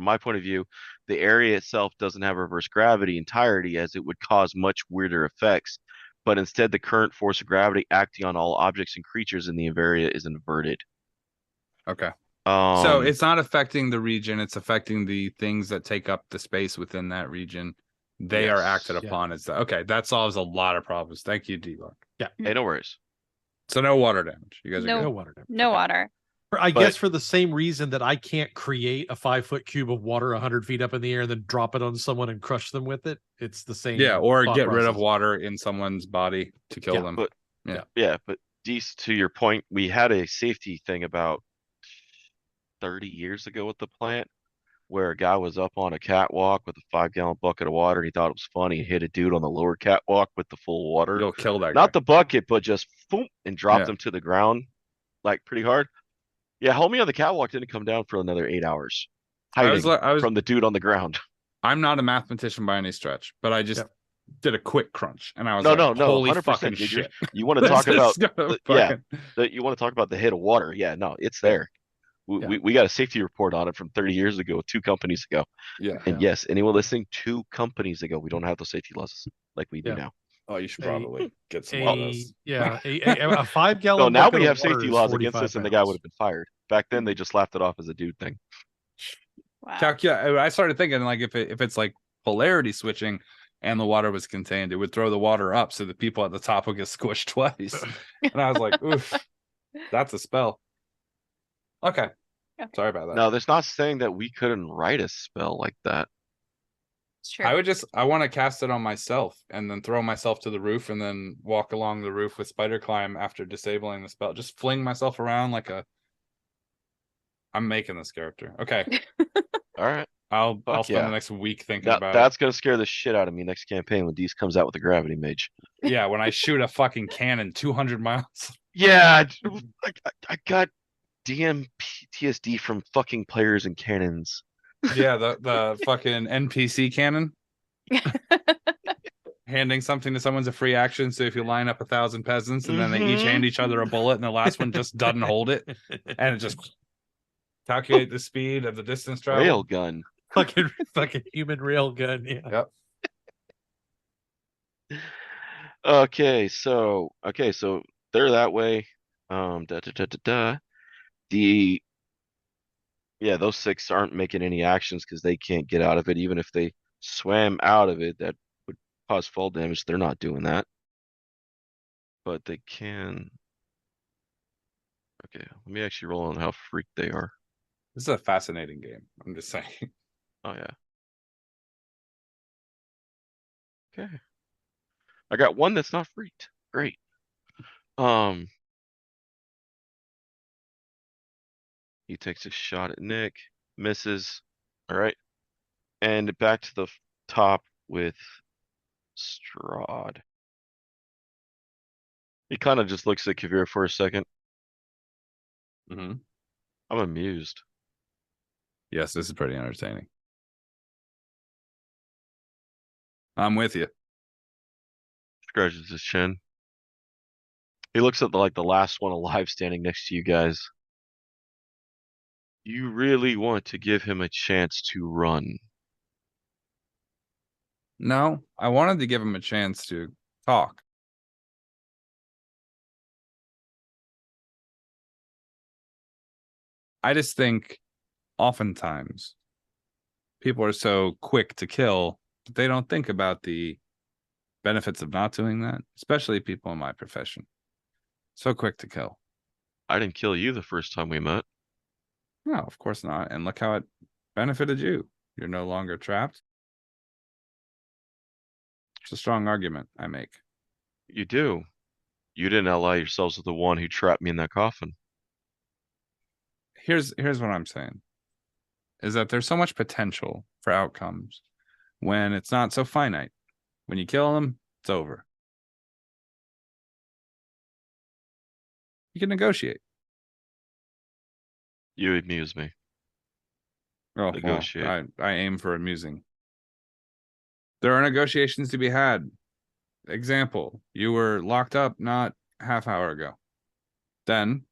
my point of view, the area itself doesn't have reverse gravity entirety, as it would cause much weirder effects. But instead, the current force of gravity acting on all objects and creatures in the area is inverted. Okay. So it's not affecting the region; it's affecting the things that take up the space within that region. They are acted upon as that. Okay, that solves a lot of problems. Thank you, D-Lock. Yeah. Hey, no worries. So no water damage. You guys are no water damage. No water. I guess for the same reason that I can't create a 5-foot cube of water 100 feet up in the air and then drop it on someone and crush them with it. It's the same. Yeah, or get rid of water in someone's body to kill them. But but Dees, to your point, we had a safety thing about 30 years ago with the plant where a guy was up on a catwalk with a 5-gallon bucket of water and he thought it was funny and hit a dude on the lower catwalk with the full water. You'll kill that guy. Not the bucket, but just boom, and dropped him to the ground like pretty hard. Yeah, homie on the catwalk didn't come down for another 8 hours. Hiding from the dude on the ground. I'm not a mathematician by any stretch, but I just did a quick crunch and I was holy 100%, fucking dude, shit. You want to talk about you want to talk about the hit of water. Yeah, no, it's there. We got a safety report on it from 30 years ago, 2 companies ago. Yeah. And yes, anyone listening, 2 companies ago, we don't have those safety laws like we do now. Oh, you should probably get some of those. Yeah, a 5-gallon. No, now we have safety laws against us, and the guy would have been fired. Back then, they just laughed it off as a dude thing. Wow. Yeah, I started thinking like if it's like polarity switching and the water was contained, it would throw the water up so the people at the top would get squished twice. And I was like, oof, that's a spell. Okay. Sorry about that. No, that's not saying that we couldn't write a spell like that. Sure. I want to cast it on myself and then throw myself to the roof and then walk along the roof with spider climb after disabling the spell. Just fling myself around like I'm making this character. Okay. All right. I'll spend the next week thinking about that's gonna scare the shit out of me next campaign when Dees comes out with a gravity mage. Yeah, when I shoot a fucking cannon 200 miles. Yeah, I got DM PTSD from fucking players and cannons. Yeah, the fucking NPC cannon. Handing something to someone's a free action. So if you line up 1,000 peasants and then they each hand each other a bullet and the last one just doesn't hold it and it just calculate the speed of the distance travel. Railgun. fucking human railgun. Yeah. Yep. Okay, so they're that way. Da da da da da. The Yeah, those six aren't making any actions because they can't get out of it. Even if they swam out of it, that would cause fall damage. They're not doing that, but they can. Okay, let me actually roll on how freaked they are. This is a fascinating game. I'm just saying. Oh yeah. Okay. I got one that's not freaked. Great. Um, he takes a shot at Nick, misses. All right, and back to the top with Strahd. He kind of just looks at Kaeviir for a second. Mm-hmm. I'm amused. Yes, this is pretty entertaining. I'm with you. Scratches his chin. He looks at the last one alive standing next to you guys. You really want to give him a chance to run. No, I wanted to give him a chance to talk. I just think oftentimes people are so quick to kill that they don't think about the benefits of not doing that, especially people in my profession. So quick to kill. I didn't kill you the first time we met. No, of course not. And look how it benefited you. You're no longer trapped. It's a strong argument I make. You do. You didn't ally yourselves with the one who trapped me in that coffin. Here's what I'm saying. Is that there's so much potential for outcomes when it's not so finite. When you kill them, it's over. You can negotiate. You amuse me. Oh, Negotiate. well, I aim for amusing. There are negotiations to be had. Example, you were locked up not half hour ago. Then,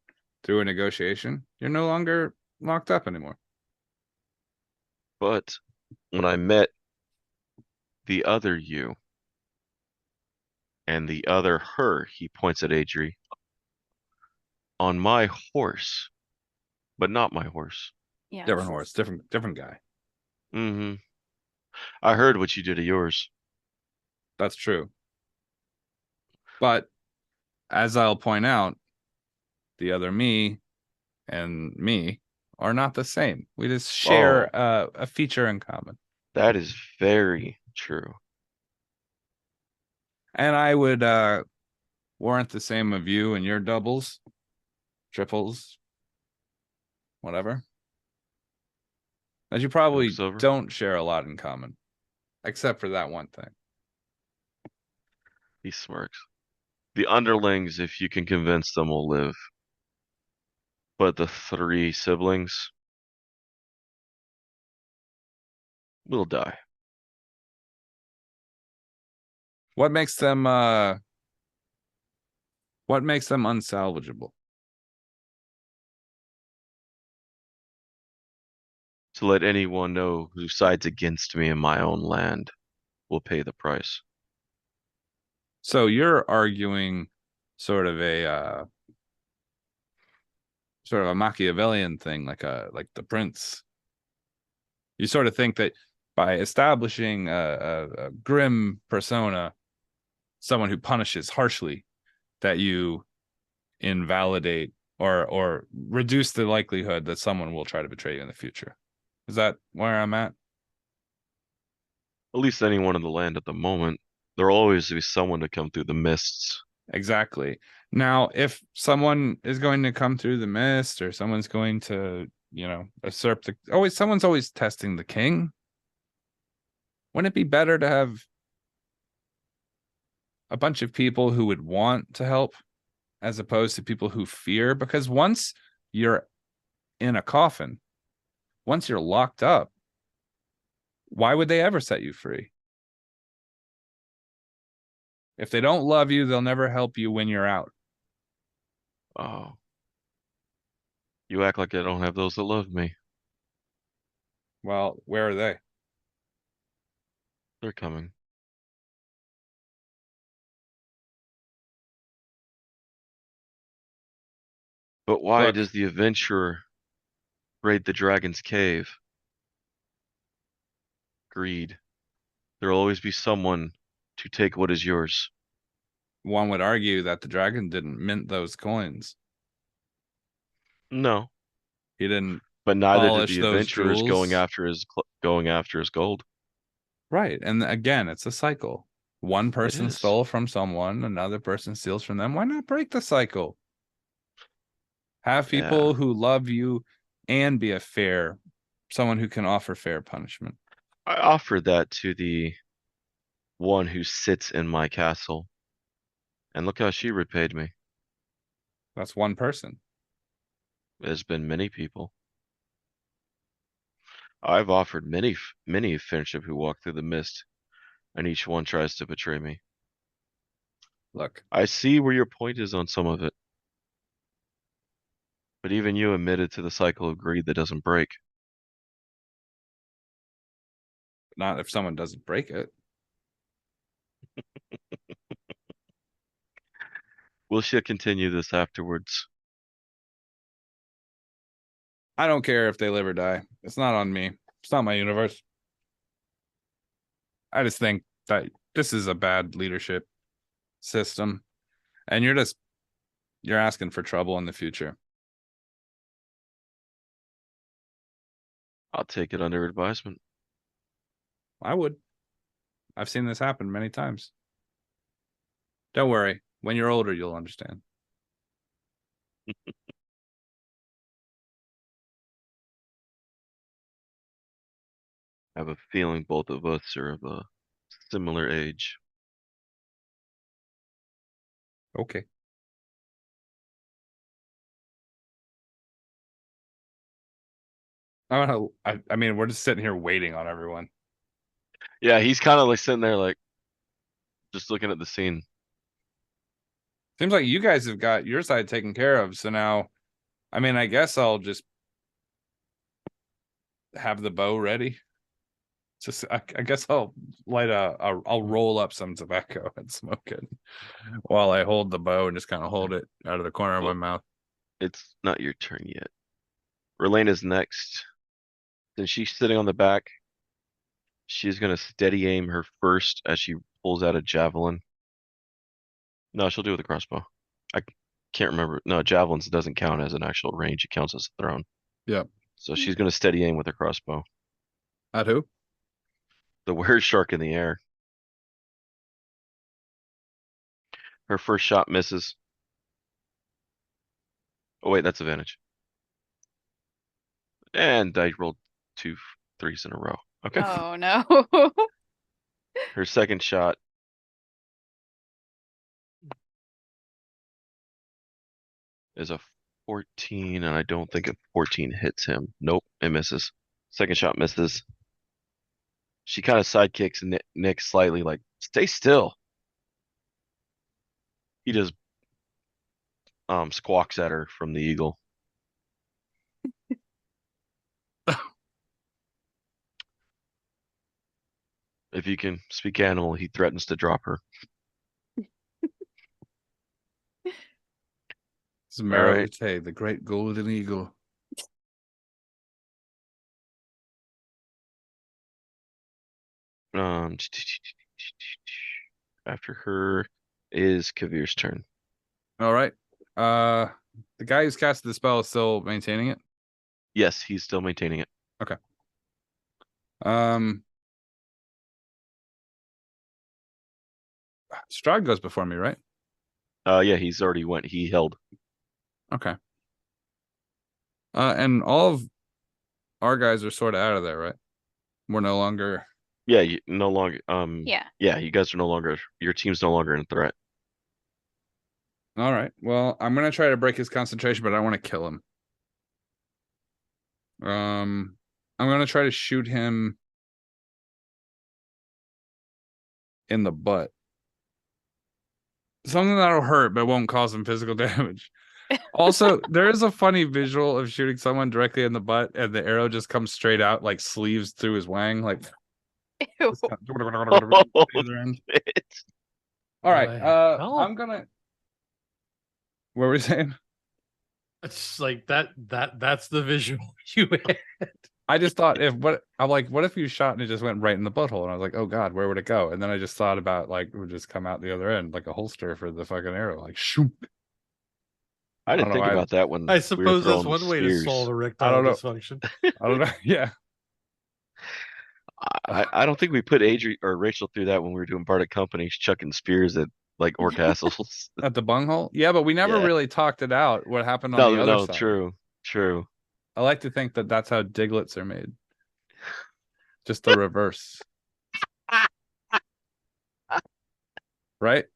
through a negotiation, you're no longer locked up anymore. But when I met the other you and the other her, he points at Adri, on my horse, but not my horse. Yeah. Different horse, different guy. Mm-hmm. I heard what you did to yours. That's true. But as I'll point out, the other me and me are not the same. We just share a feature in common. That is very true. And I would warrant the same of you and your doubles, triples, whatever. As you probably don't share a lot in common, except for that one thing. He smirks. The underlings, if you can convince them, will live. But the three siblings will die. What makes them unsalvageable? To let anyone know who sides against me in my own land will pay the price. So you're arguing sort of a Machiavellian thing, like the prince. You sort of think that by establishing a grim persona, someone who punishes harshly, that you invalidate or reduce the likelihood that someone will try to betray you in the future. Is that where I'm at? At least anyone in the land at the moment. There'll always be someone to come through the mists. Exactly. Now, if someone is going to come through the mist, or someone's going to, usurp someone's always testing the king. Wouldn't it be better to have a bunch of people who would want to help as opposed to people who fear? Because once you're in a coffin, once you're locked up, why would they ever set you free? If they don't love you, they'll never help you when you're out. Oh. You act like I don't have those that love me. Well, where are they? They're coming. But why Look, does the adventurer raid the dragon's cave? Greed. There'll always be someone to take what is yours. one would argue that the dragon didn't mint those coins. No, He didn't but neither did polish the those adventurers jewels. going after his gold. Right. And again, it's a cycle. One It person is. stole from someone, another person steals from them. Why not break the cycle? Have Yeah. people who love you and be someone who can offer fair punishment. I offered that to the one who sits in my castle. And look how she repaid me. That's one person. There's been many people. I've offered many friendship who walk through the mist, and each one tries to betray me. Look, I see where your point is on some of it. But even you admitted to the cycle of greed that doesn't break. not if someone doesn't break it. We'll continue this afterwards. I don't care if they live or die. It's not on me. It's not my universe. I just think that this is a bad leadership system. And you're asking for trouble in the future. I'll take it under advisement. I would. I've seen this happen many times. Don't worry. When you're older, you'll understand. I have a feeling both of us are of a similar age. Okay. I don't know. I mean, we're just sitting here waiting on everyone. Yeah, he's kind of like sitting there, like just looking at the scene. Seems like you guys have got your side taken care of. So now, I mean, I guess I'll just have the bow ready. Just, I guess I'll I'll roll up some tobacco and smoke it while I hold the bow and just kind of hold it out of the corner of my Well, mouth. it's not your turn yet. Rayne is next. Since she's sitting on the back, she's gonna steady aim her first as she pulls out a javelin. No, she'll do it with a crossbow. I can't remember. No, javelins doesn't count as an actual range. It counts as a thrown. Yep. So she's gonna steady aim with her crossbow. At who? The were shark in the air. Her first shot misses. Oh wait, that's advantage. And I rolled 2 3s in a row. Okay. Oh no. Her second shot is a 14, and I don't think a 14 hits him. Nope, it misses. Second shot misses. She kind of sidekicks Nick slightly, like, stay still. He just squawks at her from the eagle. If you can speak animal, he threatens to drop her. It's Marute, the great golden eagle. After her is Kaeviir's turn. All right. The guy who's casted the spell is still maintaining it. Yes, he's still maintaining it. Okay. Strahd goes before me, right? Yeah, he's already went. He held. Okay. And all of our guys are sort of out of there, right? We're no longer. Yeah, you no longer. Yeah. Yeah, you guys are no longer. Your team's no longer in threat. All right. Well, I'm gonna try to break his concentration, but I want to kill him. I'm gonna try to shoot him in the butt. Something that'll hurt but won't cause him physical damage. Also, there is a funny visual of shooting someone directly in the butt, and the arrow just comes straight out, like sleeves through his wang, like. Ew. The other end. All right, I'm gonna. What were we saying? It's like that's the visual you had. I just thought what if you shot and it just went right in the butthole? And I was like, oh God, where would it go? And then I just thought about like it would just come out the other end, like a holster for the fucking arrow, like shoot. I didn't think about that when I we were suppose that's throwing one way to spears. solve I erectile don't know. dysfunction. I don't know. Yeah. I don't think we put Adri or Rachel through that when we were doing Bardic Company, chucking spears at like orc castles. At the bunghole? Yeah, but we never Yeah. really talked it out. What happened on the other side? True. I like to think that that's how diglets are made. Just the reverse. Right?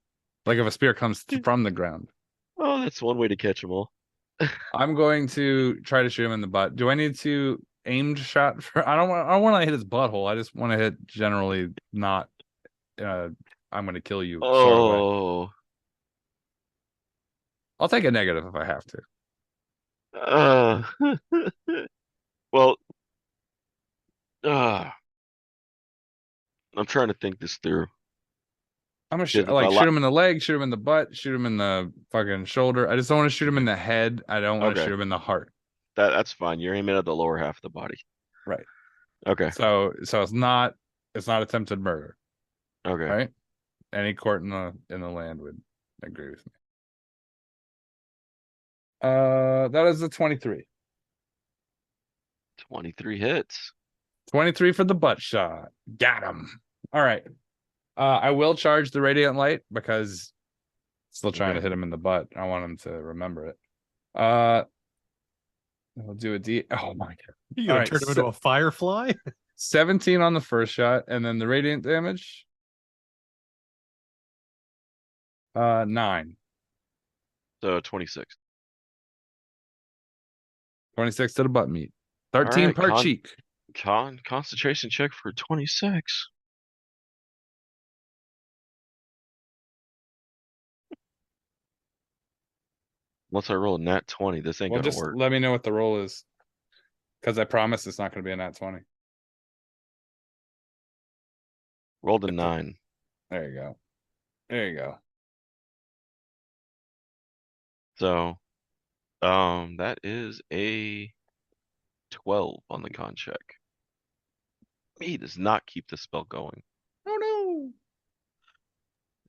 Like if a spear comes from the ground. Oh, that's one way to catch them all. I'm going to try to shoot him in the butt. Do I need to aimed shot for? I don't want to hit his butthole. I just want to hit generally not. I'm going to kill you. Sort of way. Oh. I'll take a negative if I have to. Well, I'm trying to think this through. I'm gonna shoot him in the leg, shoot him in the butt, shoot him in the fucking shoulder. I just don't want to shoot him in the head. I don't want to shoot him in the heart. That's fine. You're aiming at the lower half of the body. Right. Okay. So it's not attempted murder. Okay. Right. Any court in the land would agree with me. That is a 23. 23 hits. 23 for the butt shot. Got him. All right. I will charge the radiant light because still trying to hit him in the butt. I want him to remember it. We'll do a D. Oh my God. You gonna turn him into a firefly? 17 on the first shot, and then the radiant damage. 9. So 26. 26 to the butt meat. 13 per cheek. Concentration check for 26. Once I roll a nat 20, this ain't gonna work. Let me know what the roll is. Because I promise it's not gonna be a nat 20. Rolled a 9. There you go. There you go. So that is a 12 on the con check. He does not keep the spell going. Oh no.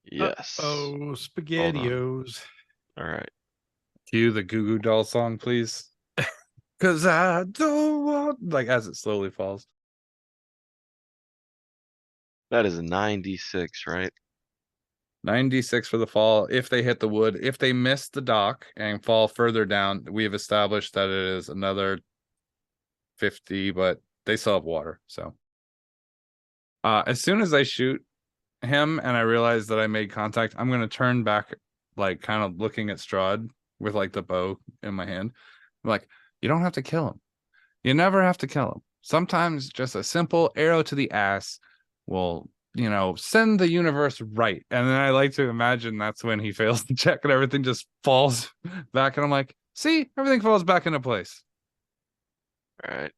Yes. Oh, SpaghettiOs. All right. Cue the Goo Goo Doll song, please. Cause I don't want, like, as it slowly falls. That is a 96, right? 96 for the fall. If they hit the wood, if they miss the dock and fall further down, we have established that it is another 50, but they still have water. So, as soon as I shoot him and I realize that I made contact, I'm gonna turn back, like, kind of looking at Strahd with like the bow in my hand. I'm like, you don't have to kill him. You never have to kill him. Sometimes just a simple arrow to the ass will, send the universe right. And then I like to imagine that's when he fails the check and everything just falls back. And I'm like, see, everything falls back into place. All right.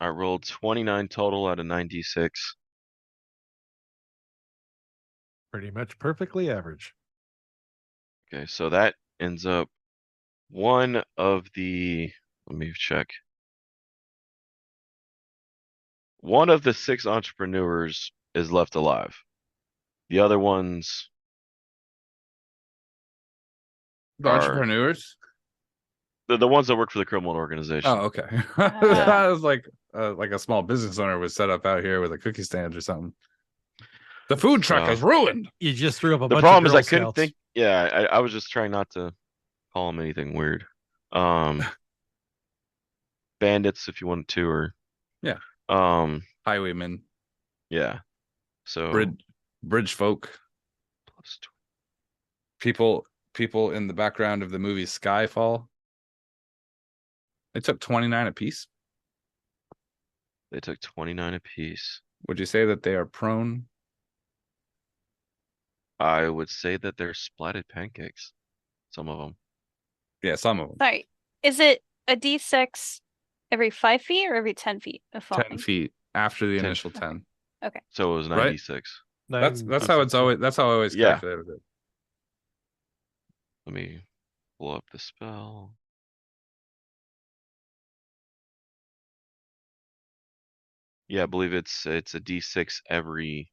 I rolled 29 total out of 96. Pretty much perfectly average. Okay, so that ends up one of the, let me check. One of the 6 entrepreneurs is left alive. The other ones The entrepreneurs? The ones that work for the criminal organization. Oh, okay. That was like a small business owner was set up out here with a cookie stand or something. The food truck is ruined. You just threw up a bunch The of problem is Girl I couldn't Scouts. think. Yeah, I was just trying not to call them anything weird. Bandits, if you wanted to, or yeah. Highwaymen. Yeah. So bridge folk. Plus people in the background of the movie Skyfall. They took 29 apiece. They took 29 apiece. Would you say that they are prone? I would say that they're splatted pancakes. Some of them. Yeah, some of them. Sorry. Is it a D6 every 5 feet or every 10 feet of falling? 10 feet after the 10. initial 10. Okay. So it was Right? 96. That's how it's always. That's how I always Yeah. calculated it. Let me pull up the spell. Yeah, I believe it's a D6 every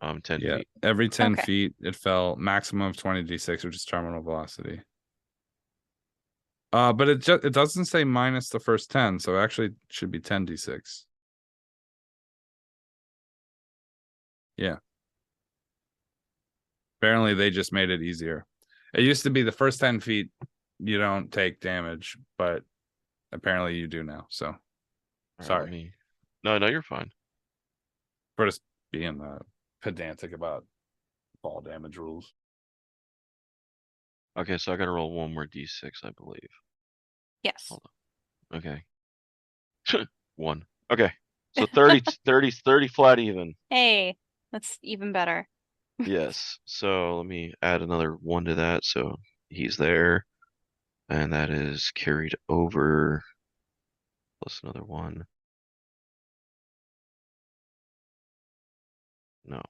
10 Yeah, feet. every 10 Okay. feet it fell, maximum of 20 d6, which is terminal velocity. But it doesn't say minus the first 10, so it actually should be 10 d6. Yeah. Apparently they just made it easier. It used to be the first 10 feet you don't take damage, but apparently you do now. So All right, sorry. No, you're fine. For just being pedantic about fall damage rules. Okay, so I gotta roll one more D6, I believe. Yes. Hold on. Okay. 1. Okay. So 30 flat even. Hey, that's even better. Yes. So let me add another 1 to that. So he's there. And that is carried over plus another 1. No.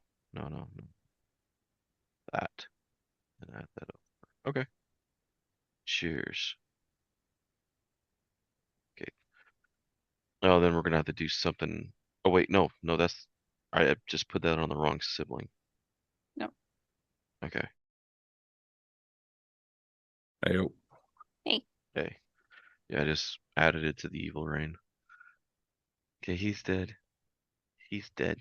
That. And add that over. Okay. Cheers. Okay. Oh, then we're gonna have to do something. Oh wait, no, that's I just put that on the wrong sibling. No. Okay. Hey, Hey. Okay. Yeah, I just added it to the evil Rayne. Okay, he's dead. He's dead.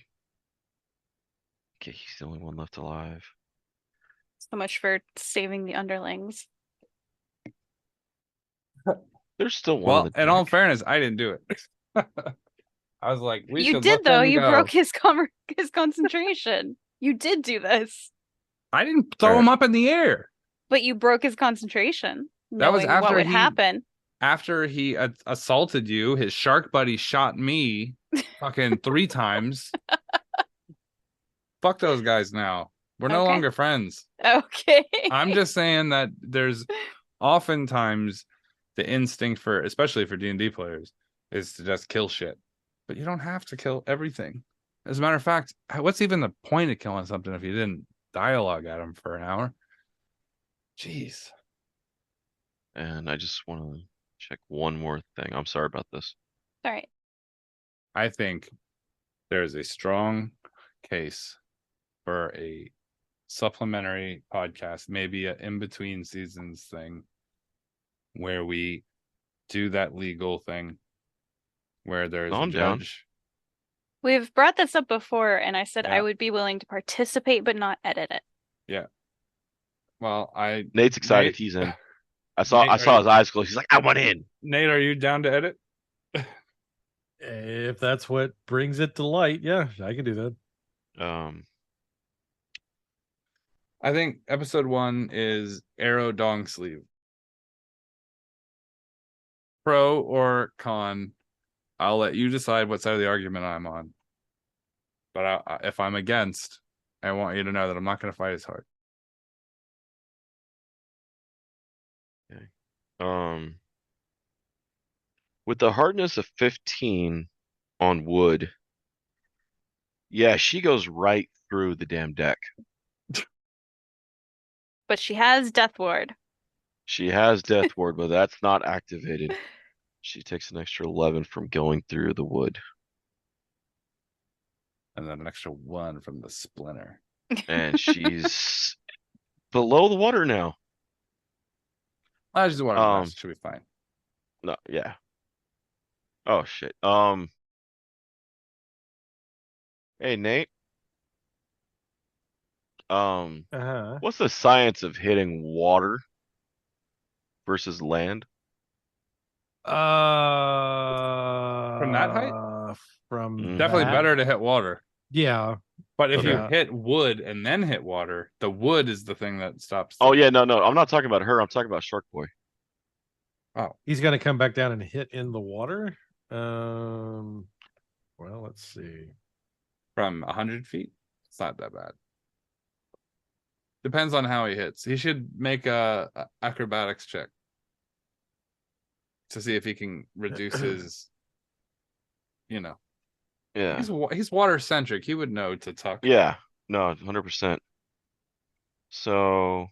Okay, he's the only one left alive. So much for saving the underlings. There's still one well, in the in all deck. fairness, I didn't do it. I was like, we You should did let though. them You go. broke his concentration. You did do this. I didn't throw him up in the air. But you broke his concentration, That was knowing after what would happen. After he assaulted you, his shark buddy shot me fucking 3 times. Fuck those guys now. We're no Okay. longer friends. Okay. I'm just saying that there's oftentimes the instinct for, especially for D&D players, is to just kill shit. But you don't have to kill everything. As a matter of fact, what's even the point of killing something if you didn't dialogue at him for an hour? Jeez. And I just want to check one more thing. I'm sorry about this. All right. I think there is a strong case for a supplementary podcast, maybe an in-between seasons thing, where we do that legal thing where there's a judge. We've brought this up before, and I said I would be willing to participate but not edit it. Yeah. Well, Nate's excited. He's in. I saw his eyes close. He's like, I want in. Nate, are you down to edit? If that's what brings it to light, yeah, I can do that. I think episode 1 is Arrow Dong Sleeve. Pro or con, I'll let you decide what side of the argument I'm on. But if I'm against, I want you to know that I'm not going to fight as hard. Okay. With the hardness of 15 on wood, yeah, she goes right through the damn deck. But she has Death Ward. She has Death Ward, but that's not activated. She takes an extra 11 from going through the wood. And then an extra 1 from the splinter. And she's below the water now. I just want to should be fine. No, yeah. Oh shit. Hey Nate. What's the science of hitting water versus land? From that height? Definitely better to hit water. Yeah. But if you hit wood and then hit water, the wood is the thing that stops. Oh yeah, no. I'm not talking about her. I'm talking about Shark Boy. Oh, he's gonna come back down and hit in the water. Well, let's see. From 100 feet, it's not that bad. Depends on how he hits. He should make a acrobatics check. to see if he can reduce his, Yeah. He's water centric. He would know to tuck. Yeah. No, 100%. So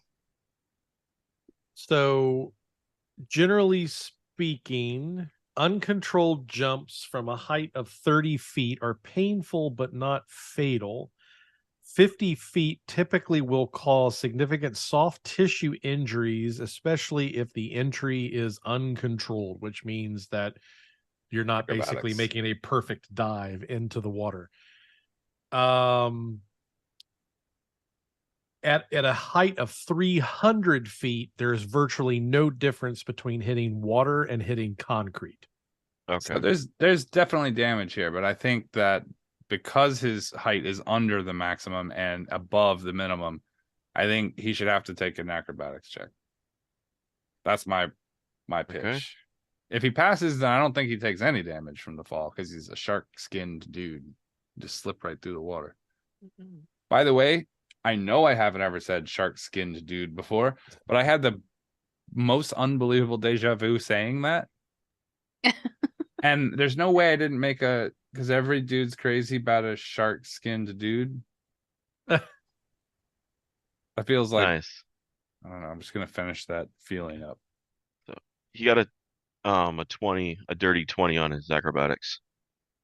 generally speaking, uncontrolled jumps from a height of 30 feet are painful but not fatal. 50 feet typically will cause significant soft tissue injuries, especially if the entry is uncontrolled, which means that you're not basically making a perfect dive into the water. At a height of 300 feet, there's virtually no difference between hitting water and hitting concrete. Okay. So there's definitely damage here, but I think that because his height is under the maximum and above the minimum, I think he should have to take an acrobatics check. That's my pitch. Okay. If he passes, then I don't think he takes any damage from the fall because he's a shark-skinned dude. Just slip right through the water. Mm-hmm. By the way, I know I haven't ever said shark-skinned dude before, but I had the most unbelievable deja vu saying that. And there's no way I didn't make because every dude's crazy about a shark-skinned dude. That feels like nice. I don't know. I'm just gonna finish that feeling up. So he got a dirty 20 on his acrobatics.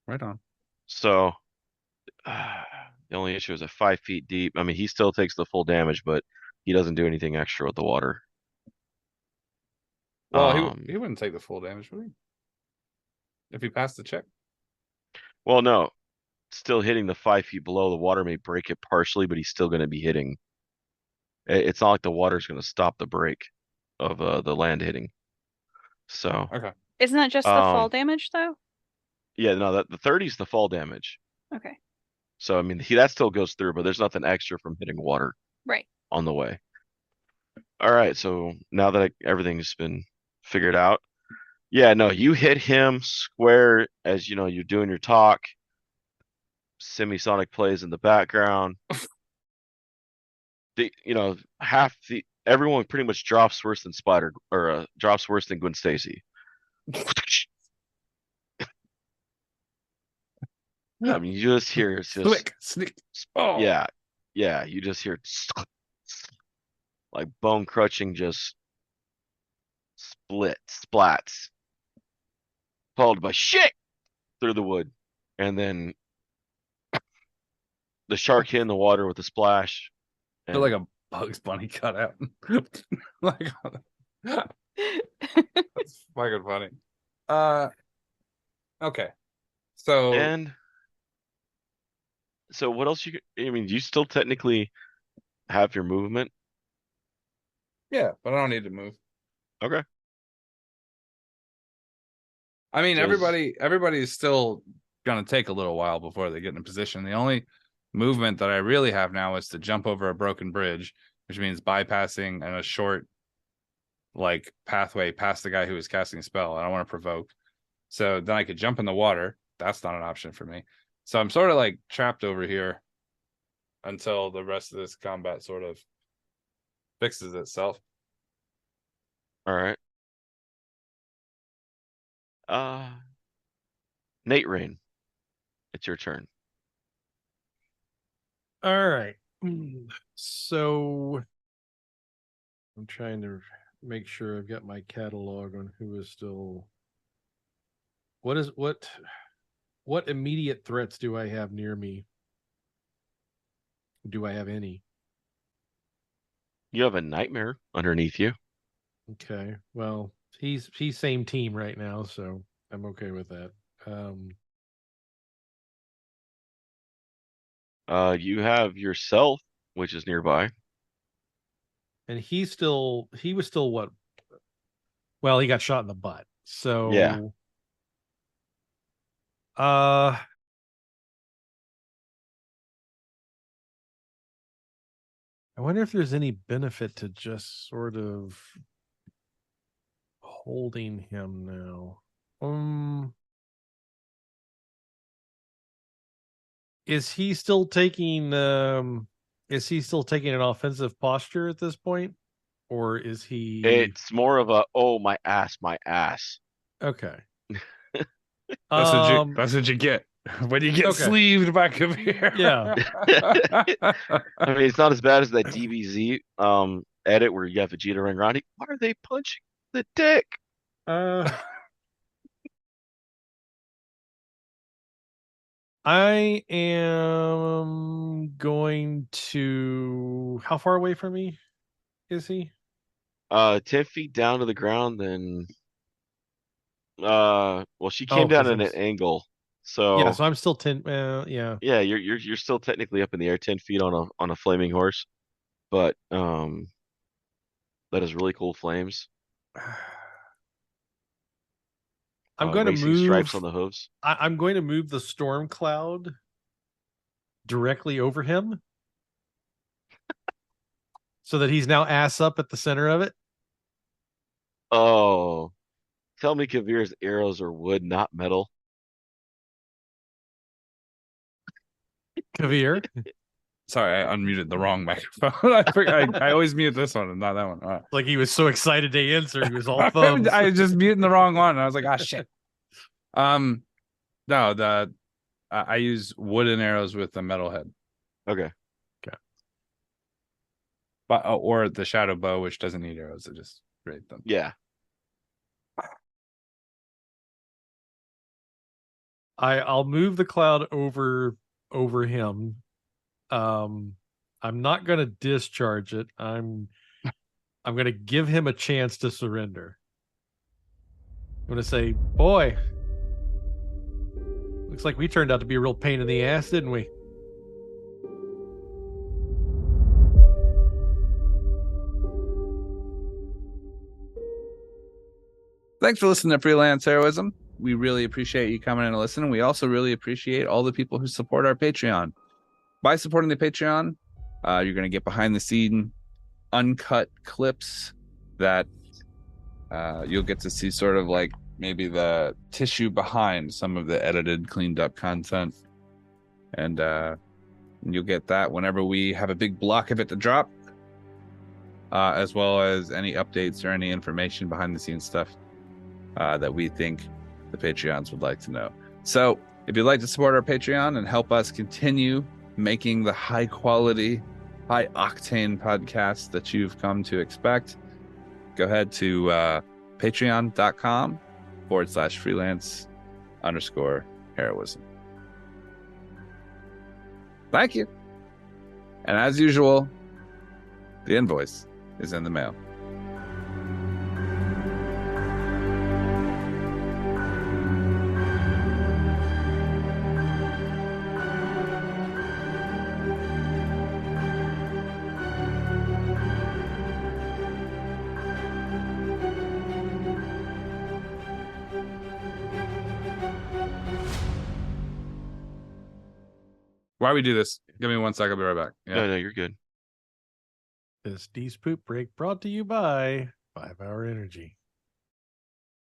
Right on. So the only issue is at 5 feet deep. I mean, he still takes the full damage, but he doesn't do anything extra with the water. Well, he wouldn't take the full damage, would he? If he passed the check? Well, no. Still hitting the 5 feet below, the water may break it partially, but he's still going to be hitting. It's not like the water's going to stop the break of the land hitting. So okay. Isn't that just the fall damage, though? Yeah, no, the 30 is the fall damage. Okay. So, I mean, that still goes through, but there's nothing extra from hitting water. Right. On the way. All right, so now that everything's been figured out, yeah, no, you hit him square as you're doing your talk. Semisonic plays in the background. Everyone pretty much drops worse than Spider or drops worse than Gwen Stacy. I mean, you just hear it's just slick. Oh. Yeah, you just hear like bone crunching, just splats, followed by shit through the wood, and then the shark hit in the water with a splash. I feel like a Bugs Bunny cutout. Like that's fucking funny. Okay. So what else I mean, you still technically have your movement. Yeah, but I don't need to move. Okay. I mean, everybody is still gonna take a little while before they get in a position. The only movement that I really have now is to jump over a broken bridge, which means bypassing a short pathway past the guy who is casting a spell. I don't want to provoke. So then I could jump in the water. That's not an option for me. So I'm sort of trapped over here until the rest of this combat sort of fixes itself. All right. Nate Rayne, it's your turn. All right. So I'm trying to make sure I've got my catalog on who is still. What immediate threats do I have near me? Do I have any? You have a nightmare underneath you. Okay. Well, he's same team right now, so I'm okay with that. You have yourself, which is nearby. And he was still what? Well, he got shot in the butt. So yeah. I wonder if there's any benefit to just sort of holding him now. Is he still taking an offensive posture at this point? Or is he It's more of a my ass. Okay. That's what you get when you get sleeved by Kaeviir. Yeah. I mean, it's not as bad as that DBZ edit where you have Vegeta running around. Why are they punching the dick? I am going to. How far away from me is he? 10 feet down to the ground, then well, she came down at an angle. Yeah, So so I'm still 10. Yeah. yeah, you're still technically up in the air 10 feet on a flaming horse. But that is really cool flames. I'm going to racing stripes move on the hooves. I'm going to move the storm cloud directly over him so that he's now ass up at the center of it. Oh, tell me Kaeviir's arrows are wood, not metal. Kaeviir. Sorry, I unmuted the wrong microphone. I always mute this one and not that one. Right. Like he was so excited to answer, he was all thumbs. I was just muting the wrong one. I was like, ah, shit. No, I use wooden arrows with a metal head. Okay. But or the shadow bow, which doesn't need arrows, I just create them. Yeah. I'll move the cloud over him. I'm not going to discharge it. I'm going to give him a chance to surrender. I'm going to say, boy, looks like we turned out to be a real pain in the ass, didn't we? Thanks for listening to Freelance Heroism. We really appreciate you coming in and listening. We also really appreciate all the people who support our Patreon. By supporting the Patreon, you're going to get behind the scene uncut clips that you'll get to see sort of like maybe the tissue behind some of the edited, cleaned up content. And you'll get that whenever we have a big block of it to drop, as well as any updates or any information behind the scenes stuff that we think the Patreons would like to know. So if you'd like to support our Patreon and help us continue making the high quality, high octane podcast that you've come to expect, go ahead to patreon.com/freelance_heroism. Thank you. And as usual, the invoice is in the mail. Why we do this? Give me 1 second. I'll be right back. Yeah. No, you're good. This D's Poop Break brought to you by 5 Hour Energy.